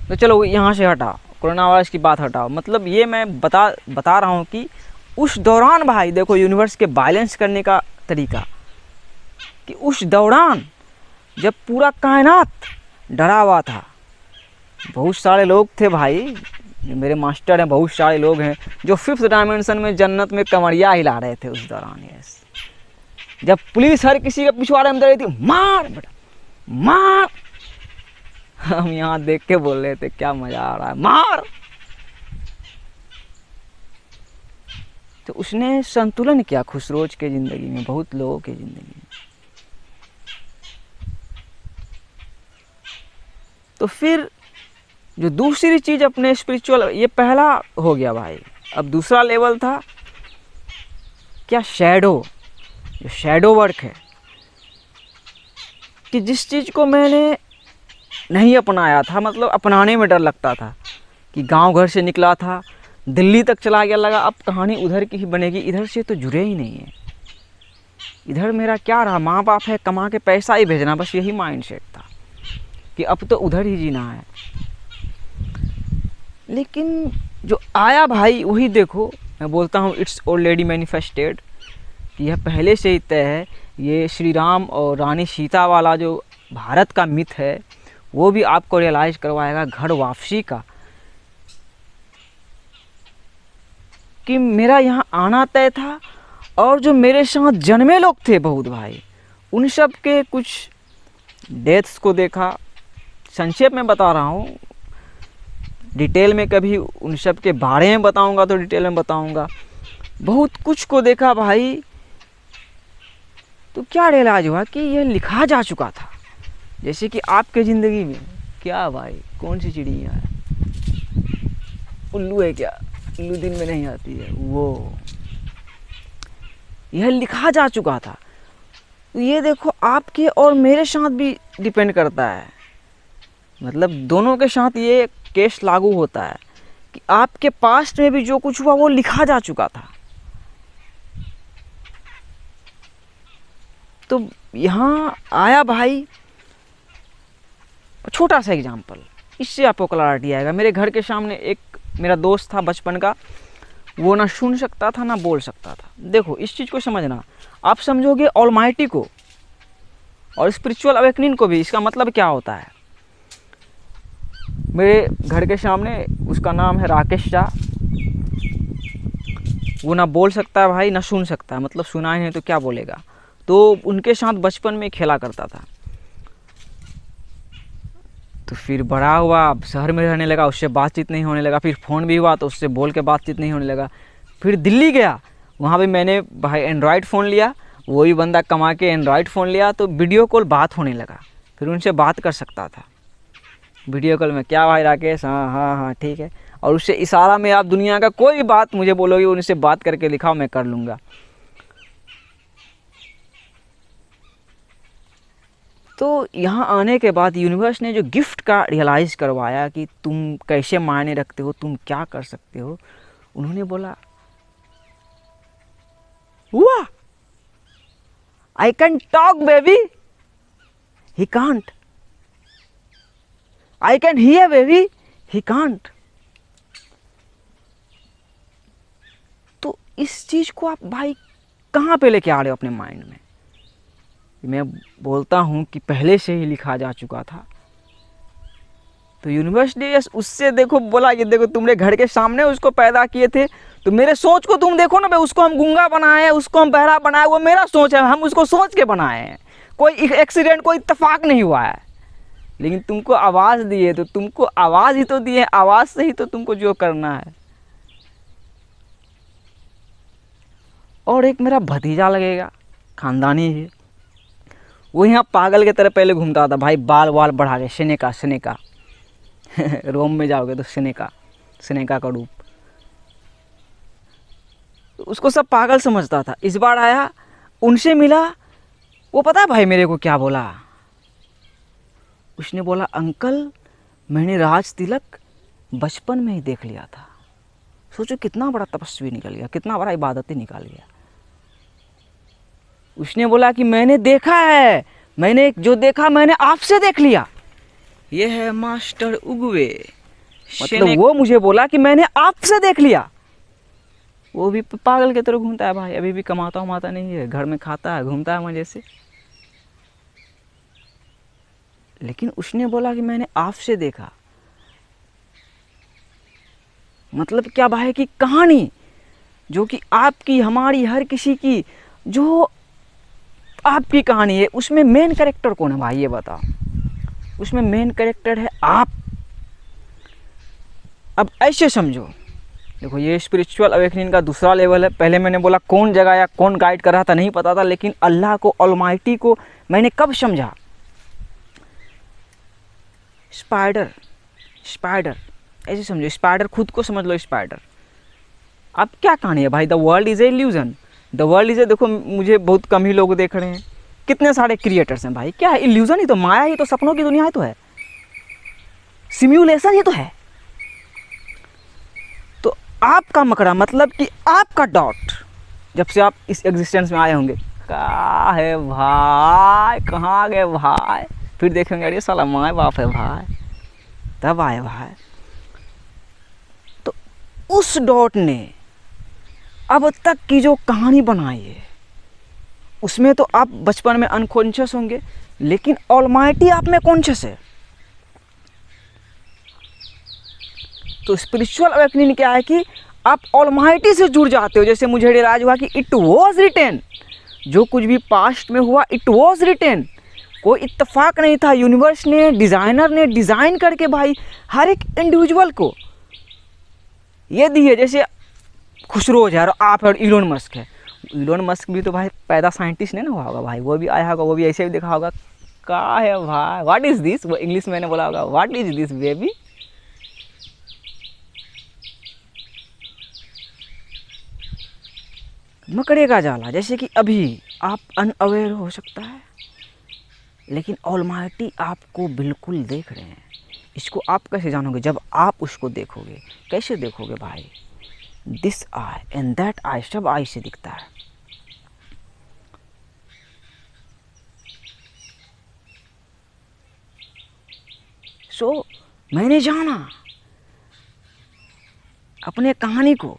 तो चलो यहाँ से हटाओ, कोरोना वायरस की बात हटाओ। मतलब ये मैं बता रहा हूँ कि उस दौरान भाई देखो यूनिवर्स के बैलेंस करने का तरीका, कि उस दौरान जब पूरा कायनात डरा हुआ था, बहुत सारे लोग थे भाई, मेरे मास्टर हैं, बहुत सारे लोग हैं जो 5th डायमेंशन में जन्नत में कमरिया हिला रहे थे उस दौरान। यस, जब पुलिस हर किसी के पिछवाड़े में दे रही थी, मार बेटा मार, हम यहाँ देख के बोल रहे थे क्या मजा आ रहा है, मार। तो उसने संतुलन किया खुशरोज के जिंदगी में, बहुत लोगों के जिंदगी में। तो फिर जो दूसरी चीज अपने स्पिरिचुअल, ये पहला हो गया भाई। अब दूसरा लेवल था क्या? शैडो, जो शैडो वर्क है, कि जिस चीज को मैंने नहीं अपनाया था, मतलब अपनाने में डर लगता था, कि गांव घर से निकला था, दिल्ली तक चला गया, लगा अब कहानी उधर की ही बनेगी, इधर से तो जुड़े ही नहीं है। इधर मेरा क्या रहा, माँ बाप है, कमा के पैसा ही भेजना, बस यही माइंडसेट था कि अब तो उधर ही जीना है। लेकिन जो आया भाई वही देखो, मैं बोलता हूँ इट्स ऑलरेडी मैनिफेस्टेड, कि यह पहले से ही तय है। ये श्री राम और रानी सीता वाला जो भारत का मिथ है, वो भी आपको रियलाइज़ करवाएगा घर वापसी का, कि मेरा यहाँ आना तय था। और जो मेरे साथ जन्मे लोग थे बहुत भाई, उन सब के कुछ डेथ्स को देखा। संक्षेप में बता रहा हूँ, डिटेल में कभी उन सब के बारे में बताऊंगा तो डिटेल में बताऊंगा। बहुत कुछ को देखा भाई। तो क्या रियलाइज हुआ कि यह लिखा जा चुका था। जैसे कि आपके ज़िंदगी में क्या भाई, कौन सी चिड़िया है, उल्लू है क्या? उल्लू दिन में नहीं आती है, वो यह लिखा जा चुका था। तो ये देखो आपके और मेरे साथ भी डिपेंड करता है, मतलब दोनों के साथ ये केस लागू होता है कि आपके पास्ट में भी जो कुछ हुआ वो लिखा जा चुका था। तो यहाँ आया भाई, छोटा सा एग्जाम्पल, इससे आपको क्लैरिटी आएगा। मेरे घर के सामने एक मेरा दोस्त था बचपन का, वो ना सुन सकता था ना बोल सकता था। देखो इस चीज़ को समझना, आप समझोगे ऑलमाइटी को और स्पिरिचुअल अवेकनिंग को भी। इसका मतलब क्या होता है, मेरे घर के सामने, उसका नाम है राकेश शाह, वो ना बोल सकता है भाई ना सुन सकता है, मतलब सुना ही नहीं तो क्या बोलेगा। तो उनके साथ बचपन में खेला करता था। तो फिर बड़ा हुआ, शहर में रहने लगा, उससे बातचीत नहीं होने लगा। फिर फ़ोन भी हुआ तो उससे बोल के बातचीत नहीं होने लगा। फिर दिल्ली गया, वहाँ भी मैंने भाई एंड्रॉयड फ़ोन लिया, वही बंदा कमा के एंड्रॉयड फ़ोन लिया, तो वीडियो कॉल बात होने लगा। फिर उनसे बात कर सकता था वीडियो कॉल में, क्या भाई राकेश, हाँ हाँ हाँ ठीक है। और उससे इशारा में आप दुनिया का कोई भी बात मुझे बोलोगे, उनसे बात करके दिखाओ, मैं कर लूँगा। तो यहाँ आने के बाद यूनिवर्स ने जो गिफ्ट का रियलाइज़ करवाया कि तुम कैसे मायने रखते हो, तुम क्या कर सकते हो, उन्होंने बोला वाह, I can talk baby, he can't. I can hear baby, he can't. तो इस चीज़ को आप भाई कहाँ पे लेके आ रहे हो अपने माइंड में? मैं बोलता हूँ कि पहले से ही लिखा जा चुका था। तो यूनिवर्स ने उससे देखो बोला, ये देखो तुमने घर के सामने उसको पैदा किए थे, तो मेरे सोच को तुम देखो ना भाई, उसको हम गूंगा बनाए हैं, उसको हम बहरा बनाए, वो मेरा सोच है, हम उसको सोच के बनाए हैं। कोई एक्सीडेंट, कोई इत्तेफाक नहीं हुआ है। लेकिन तुमको आवाज़ दिए तो तुमको आवाज़ ही तो दिए, आवाज़ से ही तो तुमको जो करना है। और एक मेरा भतीजा लगेगा, खानदानी है, वो यहाँ पागल की तरह पहले घूमता था भाई, बाल वाल बढ़ा के, शनेका शनेका रोम में जाओगे तो शनेका का रूप। उसको सब पागल समझता था। इस बार आया, उनसे मिला, वो पता है भाई मेरे को क्या बोला? उसने बोला अंकल, मैंने राज तिलक बचपन में ही देख लिया था। सोचो कितना बड़ा तपस्वी निकल गया, कितना बड़ा इबादती निकाल गया। उसने बोला कि मैंने देखा है, मैंने जो देखा मैंने आपसे देख लिया। ये है मास्टर उगवे, मतलब वो मुझे बोला कि मैंने आपसे देख लिया। वो भी पागल की तरह घूमता है भाई, अभी भी कमाता हुमाता नहीं है, घर में खाता है, घूमता है मजे से। लेकिन उसने बोला कि मैंने आपसे देखा। मतलब क्या भाई की कहानी, जो कि आपकी, हमारी, हर किसी की, जो आपकी कहानी है, उसमें मेन कैरेक्टर कौन है भाई ये बताओ? उसमें मेन कैरेक्टर है आप। अब ऐसे समझो, देखो ये स्पिरिचुअल अवेकनिंग का दूसरा लेवल है। पहले मैंने बोला कौन जगाया, कौन गाइड कर रहा था नहीं पता था, लेकिन अल्लाह को, ऑलमाइटी को मैंने कब समझा? स्पाइडर ऐसे समझो, स्पाइडर खुद को समझ लो स्पाइडर। अब क्या कहानी है भाई? The world is a illusion, the world is a, देखो मुझे बहुत कम ही लोग देख रहे हैं, कितने सारे क्रिएटर्स हैं भाई। क्या है? इल्यूजन ही तो, माया ही तो, सपनों की दुनिया ही तो है, सिम्युलेशन ही तो है। तो आपका मकड़ा, मतलब कि आपका डॉट, जब से आप इस एग्जिस्टेंस में आए होंगे, कहाँ है भाई, कहाँ गए भाई? फिर देखेंगे अरे साला माँ बाप है भाई, तब आए भाई। तो उस डॉट ने अब तक की जो कहानी बनाई है, उसमें तो आप बचपन में अनकॉन्शियस होंगे, लेकिन ऑलमाइटी आप में कॉन्शियस है। तो स्पिरिचुअल अवेकनिंग क्या है कि आप ऑलमाइटी से जुड़ जाते हो। जैसे मुझे रियलाइज हुआ कि इट वॉज रिटेन, जो कुछ भी पास्ट में हुआ इट वॉज रिटेन, कोई इत्तेफाक नहीं था। यूनिवर्स ने, डिज़ाइनर ने डिज़ाइन करके भाई हर एक इंडिविजुअल को ये दी है। जैसे खुशरोज है और आप और इलोन मस्क है। इलोन मस्क भी तो भाई पैदा साइंटिस्ट नहीं ना हुआ होगा भाई, वो भी आया होगा, वो भी ऐसे भी देखा होगा, क्या है भाई, व्हाट इज़ दिस, वो इंग्लिश में बोला होगा व्हाट इज़ दिस बेबी। मकड़े का जाला, जैसे कि अभी आप अनअवेयर हो सकता है, लेकिन ऑलमाइटी आपको बिल्कुल देख रहे हैं। इसको आप कैसे जानोगे? जब आप उसको देखोगे। कैसे देखोगे भाई? This I and that I, सब आई से दिखता है। सो मैंने जाना अपने कहानी को,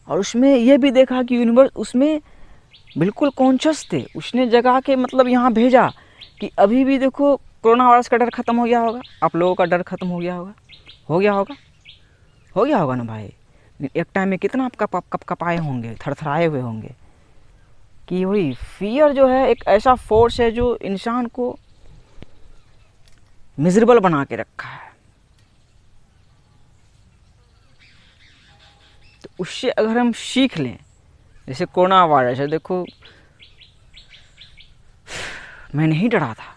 और उसमें यह भी देखा कि यूनिवर्स उसमें बिल्कुल कॉन्शियस थे। उसने जगा के मतलब यहाँ भेजा कि अभी भी देखो कोरोना वायरस का डर खत्म हो गया होगा, आप लोगों का डर खत्म हो गया होगा, हो गया होगा, हो गया होगा ना भाई। एक टाइम में कितना आप कपाए होंगे, थरथराए हुए होंगे। कि वही फियर जो है एक ऐसा फोर्स है जो इंसान को मिजरेबल बना के रखा है। तो उससे अगर हम सीख लें, जैसे कोरोना वायरस है, देखो मैं नहीं डरा था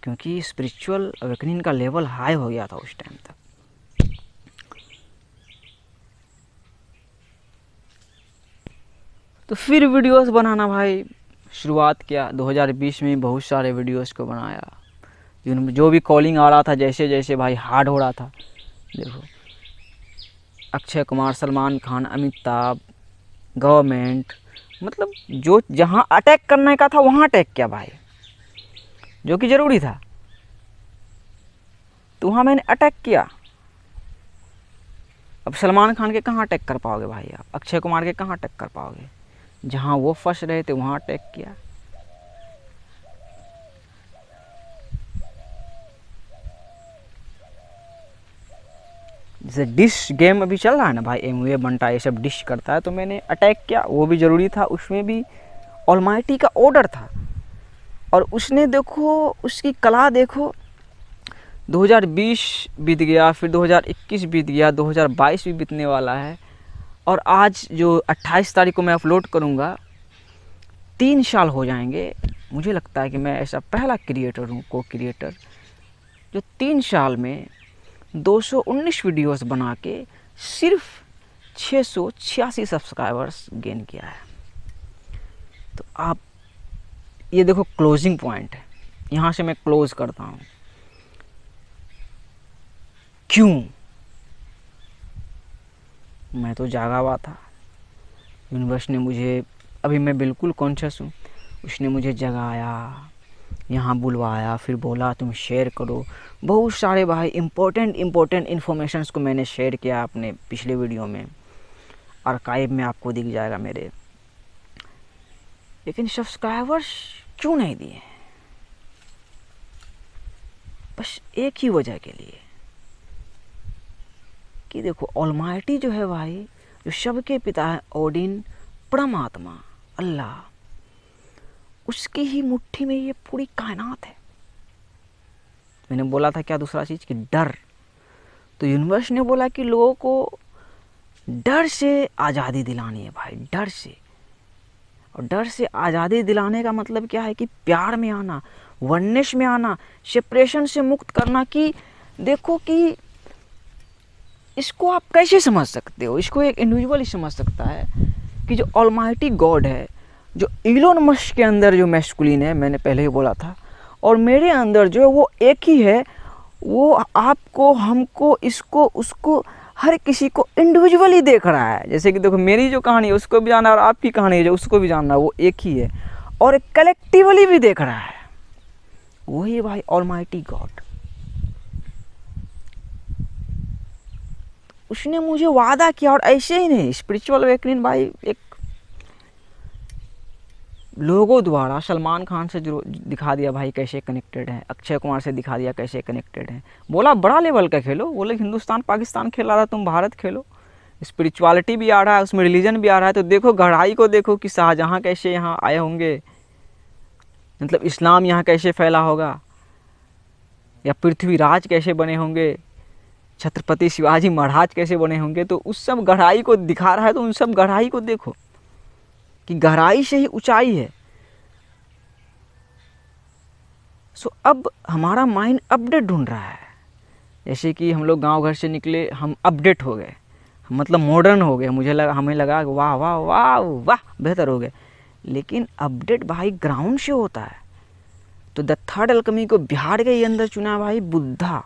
क्योंकि स्पिरिचुअल अवेकनिंग का लेवल हाई हो गया था उस टाइम तक। तो फिर वीडियोस बनाना भाई शुरुआत किया 2020 में, बहुत सारे वीडियोस को बनाया। जो भी कॉलिंग आ रहा था, जैसे जैसे भाई हार्ड हो रहा था, देखो अक्षय कुमार, सलमान खान, अमिताभ, गवर्नमेंट, मतलब जो जहाँ अटैक करने का था वहाँ अटैक किया भाई, जो कि ज़रूरी था, तो वहाँ मैंने अटैक किया। अब सलमान खान के कहाँ अटैक कर पाओगे भाई आप, अक्षय कुमार के कहाँ अटैक कर पाओगे, जहाँ वो फंस रहे थे वहाँ अटैक किया। जैसे डिश गेम अभी चल रहा है ना भाई, एमवे बंटा ये सब डिश करता है, तो मैंने अटैक किया, वो भी ज़रूरी था, उसमें भी ऑलमाइटी का ऑर्डर था। और उसने देखो उसकी कला देखो, 2020 बीत गया, फिर 2021 बीत गया, 2022 भी बीतने वाला है, और आज जो 28 तारीख को मैं अपलोड करूँगा 3 साल हो जाएंगे। मुझे लगता है कि मैं ऐसा पहला क्रिएटर हूँ, को क्रिएटर, जो 3 साल में 219 वीडियोस बना के सिर्फ 686 सब्सक्राइबर्स गेन किया है। तो आप ये देखो क्लोजिंग पॉइंट है, यहाँ से मैं क्लोज करता हूँ। क्यों? मैं तो जागा हुआ था, यूनिवर्स ने मुझे, अभी मैं बिल्कुल कॉन्शियस हूँ, उसने मुझे जगाया, यहाँ बुलवाया, फिर बोला तुम शेयर करो। बहुत सारे भाई इम्पोर्टेंट इन्फॉर्मेशंस को मैंने शेयर किया अपने पिछले वीडियो में, आर्काइव में आपको दिख जाएगा मेरे। लेकिन सब्सक्राइबर्स क्यों नहीं दिए? बस एक ही वजह के लिए कि देखो ऑलमाइटी जो है भाई, जो सबके पिता है, ओडिन, परमात्मा, अल्लाह, उसकी ही मुट्ठी में ये पूरी कायनात है। मैंने बोला था क्या दूसरा चीज़, कि डर। तो यूनिवर्स ने बोला कि लोगों को डर से आज़ादी दिलानी है भाई, डर से। और डर से आज़ादी दिलाने का मतलब क्या है, कि प्यार में आना, वननेस में आना, सेपरेशन से मुक्त करना। कि देखो कि इसको आप कैसे समझ सकते हो, इसको एक इंडिविजुअल ही समझ सकता है कि जो ऑलमाइटी गॉड है, जो इलोन मस्क के अंदर जो मैस्कुलिन है, मैंने पहले ही बोला था, और मेरे अंदर जो है वो एक ही है। वो आपको, हमको, इसको, उसको, हर किसी को इंडिविजुअली देख रहा है। जैसे कि देखो मेरी जो कहानी है उसको भी जानना, और आपकी कहानी है जो उसको भी जानना, वो एक ही है, और कलेक्टिवली भी देख रहा है। वही भाई ऑलमाइटी गॉड। उसने मुझे वादा किया, और ऐसे ही नहीं, स्पिरिचुअल अवेकनिंग भाई एक लोगों द्वारा सलमान खान से जो दिखा दिया भाई कैसे कनेक्टेड है, अक्षय कुमार से दिखा दिया कैसे कनेक्टेड है। बोला बड़ा लेवल का खेलो, बोले हिंदुस्तान पाकिस्तान खेल रहा था, तुम भारत खेलो। स्पिरिचुअलिटी भी आ रहा है उसमें, रिलीजन भी आ रहा है। तो देखो गहराई को देखो कि शाहजहाँ कैसे यहाँ आए होंगे, मतलब इस्लाम यहाँ कैसे फैला होगा, या पृथ्वीराज कैसे बने होंगे, छत्रपति शिवाजी महाराज कैसे बने होंगे। तो उस सब गहराई को दिखा रहा है, तो उन सब गहराई को देखो कि गहराई से ही ऊंचाई है। सो अब हमारा माइंड अपडेट ढूंढ रहा है। जैसे कि हम लोग गांव घर से निकले, हम अपडेट हो गए, मतलब मॉडर्न हो गए। हमें लगा वाह वाह वाह वाह बेहतर हो गए। लेकिन अपडेट भाई ग्राउंड से होता है। तो द थर्ड अल्केमी को बिहार के अंदर चुना भाई बुद्धा।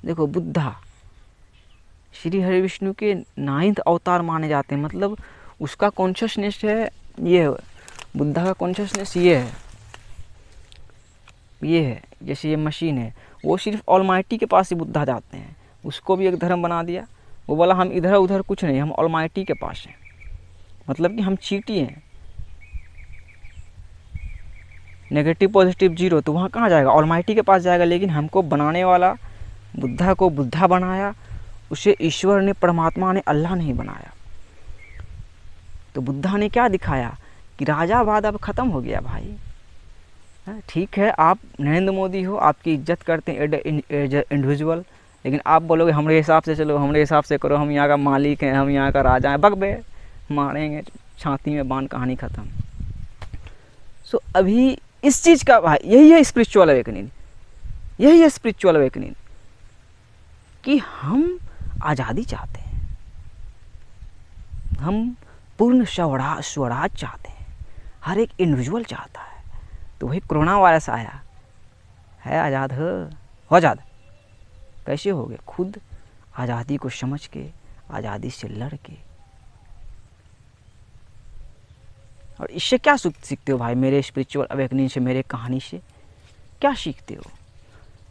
देखो बुद्धा श्री हरि विष्णु के 9th अवतार माने जाते हैं। मतलब उसका कॉन्शियसनेस है, ये है बुद्धा का कॉन्शियसनेस, ये है। जैसे ये मशीन है, वो सिर्फ ऑलमाइटी के पास ही बुद्धा जाते हैं। उसको भी एक धर्म बना दिया। वो बोला हम इधर उधर कुछ नहीं, हम ऑलमाइटी के पास हैं। मतलब कि हम चीटी हैं, नेगेटिव पॉजिटिव जीरो। तो वहाँ कहाँ जाएगा, ऑलमाइटी के पास जाएगा। लेकिन हमको बनाने वाला, बुद्धा को बुद्धा बनाया, उसे ईश्वर ने, परमात्मा ने, अल्लाह नहीं बनाया। तो बुद्धा ने क्या दिखाया कि राजावाद अब ख़त्म हो गया भाई। ठीक है, आप नरेंद्र मोदी हो, आपकी इज्जत करते हैं एज ए इंडिविजुअल, लेकिन आप बोलोगे हमारे हिसाब से चलो, हमारे हिसाब से करो, हम यहाँ का मालिक हैं, हम यहाँ का राजा हैं, बकबे मारेंगे छाती में बांध, कहानी ख़त्म। सो अभी इस चीज़ का भाई यही है स्पिरिचुअल अवेकनिंग, यही है स्पिरिचुअल अवेकनिंग कि हम आज़ादी चाहते हैं, हम पूर्ण स्वराज चाहते हैं, हर एक इंडिविजुअल चाहता है। तो वही कोरोना वायरस आया है, आज़ाद हो आज़ाद कैसे हो गए? खुद आज़ादी को समझ के, आज़ादी से लड़ के। और इससे क्या सीखते हो भाई? मेरे स्पिरिचुअल अवेकनिंग से, मेरे कहानी से क्या सीखते हो?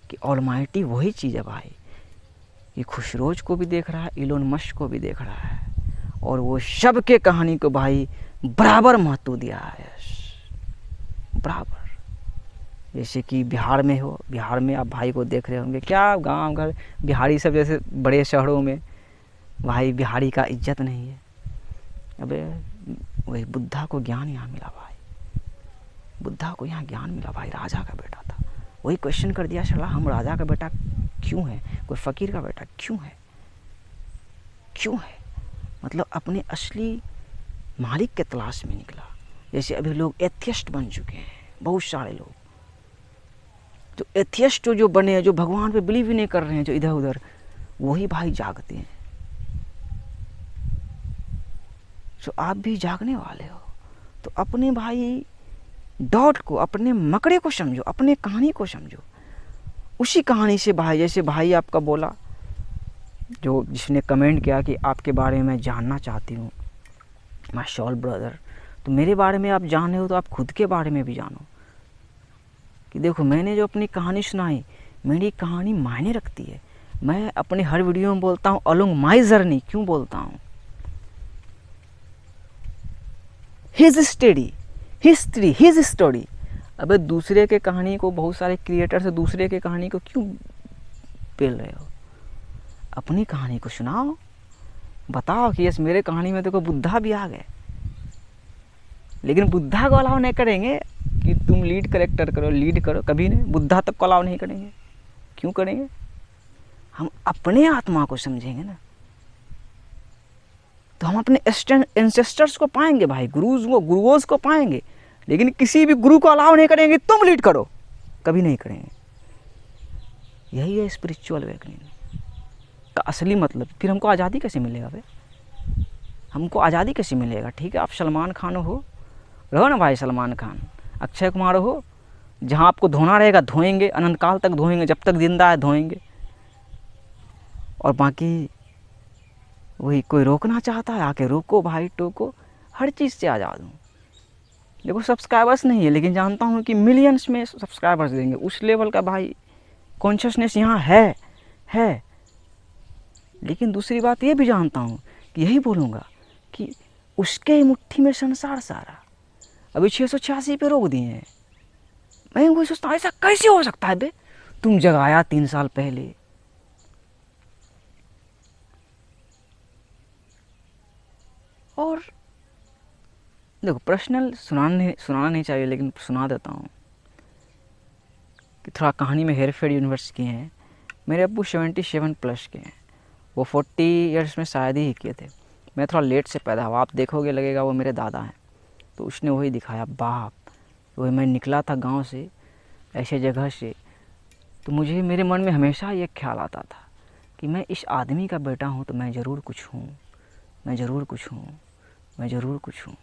कि ऑलमाइटी वही चीज़ है भाई, ये खुशरोज को भी देख रहा है, इलोन मस्क को भी देख रहा है, और वो सब के कहानी को भाई बराबर महत्व दिया है, बराबर। जैसे कि बिहार में हो, बिहार में आप भाई को देख रहे होंगे, क्या गांव घर बिहारी सब जैसे बड़े शहरों में भाई बिहारी का इज्जत नहीं है। अबे वही बुद्धा को ज्ञान यहाँ मिला भाई, बुद्धा को यहाँ ज्ञान मिला भाई, राजा का बेटा था, वही क्वेश्चन कर दिया, चला हम राजा का बेटा क्यों है, कोई फ़कीर का बेटा क्यों है, क्यों है? मतलब अपने असली मालिक के तलाश में निकला। जैसे अभी लोग एथियस्ट बन चुके हैं, बहुत सारे लोग जो एथियस्ट जो बने हैं, जो भगवान पे बिलीव ही नहीं कर रहे हैं, जो इधर उधर, वही भाई जागते हैं। तो आप भी जागने वाले हो, तो अपने भाई डॉट को, अपने मकड़े को समझो, अपने कहानी को समझो। उसी कहानी से भाई, जैसे भाई आपका बोला, जो जिसने कमेंट किया कि आपके बारे में जानना चाहती हूँ माय सोल ब्रदर, तो मेरे बारे में आप जाने हो तो आप खुद के बारे में भी जानो कि देखो मैंने जो अपनी कहानी सुनाई, मेरी कहानी मायने रखती है। मैं अपने हर वीडियो में बोलता हूँ अलोंग माई जर्नी, क्यों बोलता हूँ? His study, history, his story. अबे दूसरे के कहानी को, बहुत सारे क्रिएटर से दूसरे के कहानी को क्यों पेल रहे हो? अपनी कहानी को सुनाओ, बताओ कि यस मेरे कहानी में देखो बुद्धा भी आ गए, लेकिन बुद्धा को अलाउ नहीं करेंगे कि तुम लीड करेक्टर करो, लीड करो, कभी नहीं, बुद्धा तक को अलाउ नहीं करेंगे। क्यों करेंगे? हम अपने आत्मा को समझेंगे ना, तो हम अपने एंसेस्टर्स को पाएंगे भाई, गुरुओं को पाएंगे, लेकिन किसी भी गुरु को अलाउ नहीं करेंगे तुम लीड करो, कभी नहीं करेंगे। यही है स्पिरिचुअल अवेकनिंग का असली मतलब। फिर हमको आज़ादी कैसे मिलेगा भाई? हमको आज़ादी कैसे मिलेगा? ठीक है, आप सलमान खान हो, रहो ना भाई, सलमान खान, अक्षय कुमार हो, जहाँ आपको धोना रहेगा धोएंगे, अनंत काल तक धोएंगे, जब तक जिंदा है धोएंगे, और बाकी वही कोई रोकना चाहता है आके रोको भाई, टोको, हर चीज़ से आज़ाद हूँ। देखो सब्सक्राइबर्स नहीं है, लेकिन जानता हूँ कि मिलियंस में सब्सक्राइबर्स देंगे, उस लेवल का भाई कॉन्शियसनेस यहाँ है। लेकिन दूसरी बात ये भी जानता हूँ कि यही बोलूँगा कि उसके ही मुट्ठी में संसार सारा, अभी 686 पे रोक दिए हैं। मैं वही सोचता हूँ ऐसा कैसे हो सकता है बे? तुम जगाया 3 साल पहले, और देखो पर्सनल सुनाना नहीं चाहिए, लेकिन सुना देता हूँ कि थोड़ा कहानी में हेर फेर यूनिवर्स किए हैं। मेरे अब्बू 77 प्लस के हैं, वो 40 ईयर्स में शायद ही किए थे। मैं थोड़ा लेट से पैदा हुआ, आप देखोगे लगेगा वो मेरे दादा हैं। तो उसने वही दिखाया बाप, वही मैं निकला था गांव से, ऐसे जगह से, तो मुझे मेरे मन में हमेशा ये ख्याल आता था कि मैं इस आदमी का बेटा हूँ, तो मैं ज़रूर कुछ हूँ, मैं ज़रूर कुछ हूँ, मैं ज़रूर कुछ हूँ।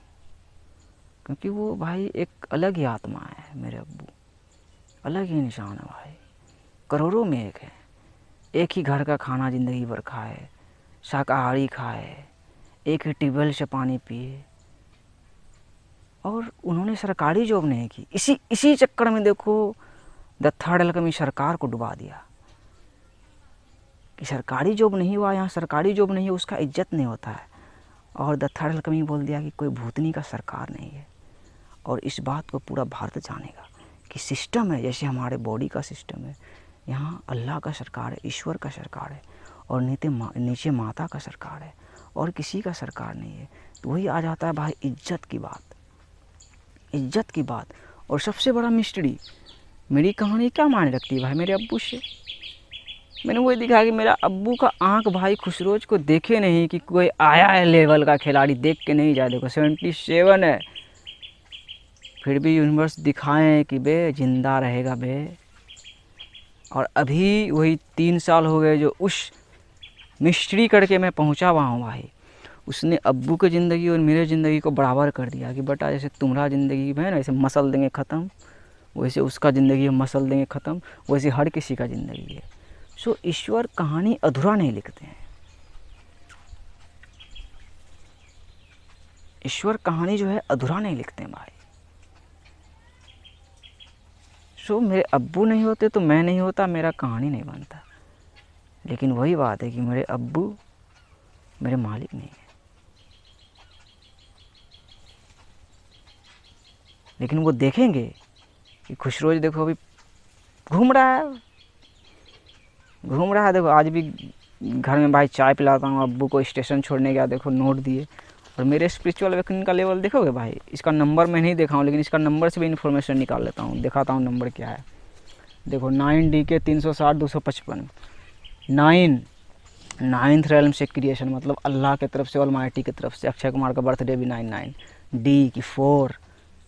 क्योंकि वो भाई एक अलग ही आत्मा है, मेरे अब्बू अलग ही इंसान है भाई, करोड़ों में एक है। एक ही घर का खाना ज़िंदगी भर खाए, शाकाहारी खाए, एक ही ट्यूबवेल से पानी पिए, और उन्होंने सरकारी जॉब नहीं की। इसी चक्कर में देखो द थर्ड अल्केमी सरकार को डुबा दिया कि सरकारी जॉब नहीं हुआ, यहाँ सरकारी जॉब नहीं है, उसका इज्जत नहीं होता है। और द थर्ड अल्केमी बोल दिया कि कोई भूतनी का सरकार नहीं है। और इस बात को पूरा भारत जानेगा कि सिस्टम है, जैसे हमारे बॉडी का सिस्टम है, यहाँ अल्लाह का सरकार है, ईश्वर का सरकार है, और नीचे माता का सरकार है, और किसी का सरकार नहीं है। तो वही आ जाता है भाई इज्जत की बात, इज्जत की बात। और सबसे बड़ा मिस्ट्री, मेरी कहानी क्या मायने रखती है भाई मेरे अब्बू से। मैंने वही दिखाया कि मेरा अब्बू का आंख भाई खुशरोज को देखे नहीं कि कोई आया है लेवल का खिलाड़ी, देख के नहीं जाए। देखो 77 है, फिर भी यूनिवर्स दिखाएं कि बे जिंदा रहेगा बे। और अभी वही 3 साल हो गए जो उस मिस्ट्री करके मैं पहुंचा हुआ हूँ भाई। उसने अब्बू की ज़िंदगी और मेरे ज़िंदगी को बराबर कर दिया कि बेटा जैसे तुम्हारा ज़िंदगी में है ना, ऐसे मसल देंगे ख़त्म, वैसे उसका ज़िंदगी में मसल देंगे ख़त्म, वैसे हर किसी का ज़िंदगी है। सो ईश्वर कहानी अधूरा नहीं लिखते हैं। ईश्वर कहानी जो है अधूरा नहीं लिखते हैं भाई। सो मेरे अब्बू नहीं होते तो मैं नहीं होता, मेरा कहानी नहीं बनता। लेकिन वही बात है कि मेरे अब्बू मेरे मालिक नहीं है। लेकिन वो देखेंगे कि खुशरोज देखो अभी घूम रहा है, घूम रहा है। देखो आज भी घर में भाई चाय पिलाता हूँ, अब्बू को स्टेशन छोड़ने गया, देखो नोट दिए। और मेरे स्पिरिचुअल अवेकनिंग का लेवल देखोगे भाई, इसका नंबर मैं नहीं देखा हूँ, लेकिन इसका नंबर से भी इन्फॉर्मेशन निकाल लेता हूँ, दिखाता हूँ नंबर क्या है। देखो 9DK 360 255, 9th रेलम से क्रिएशन, मतलब अल्लाह की तरफ से, ऑलमाइटी की तरफ से। अक्षय कुमार का बर्थडे भी 9/9। डी की 4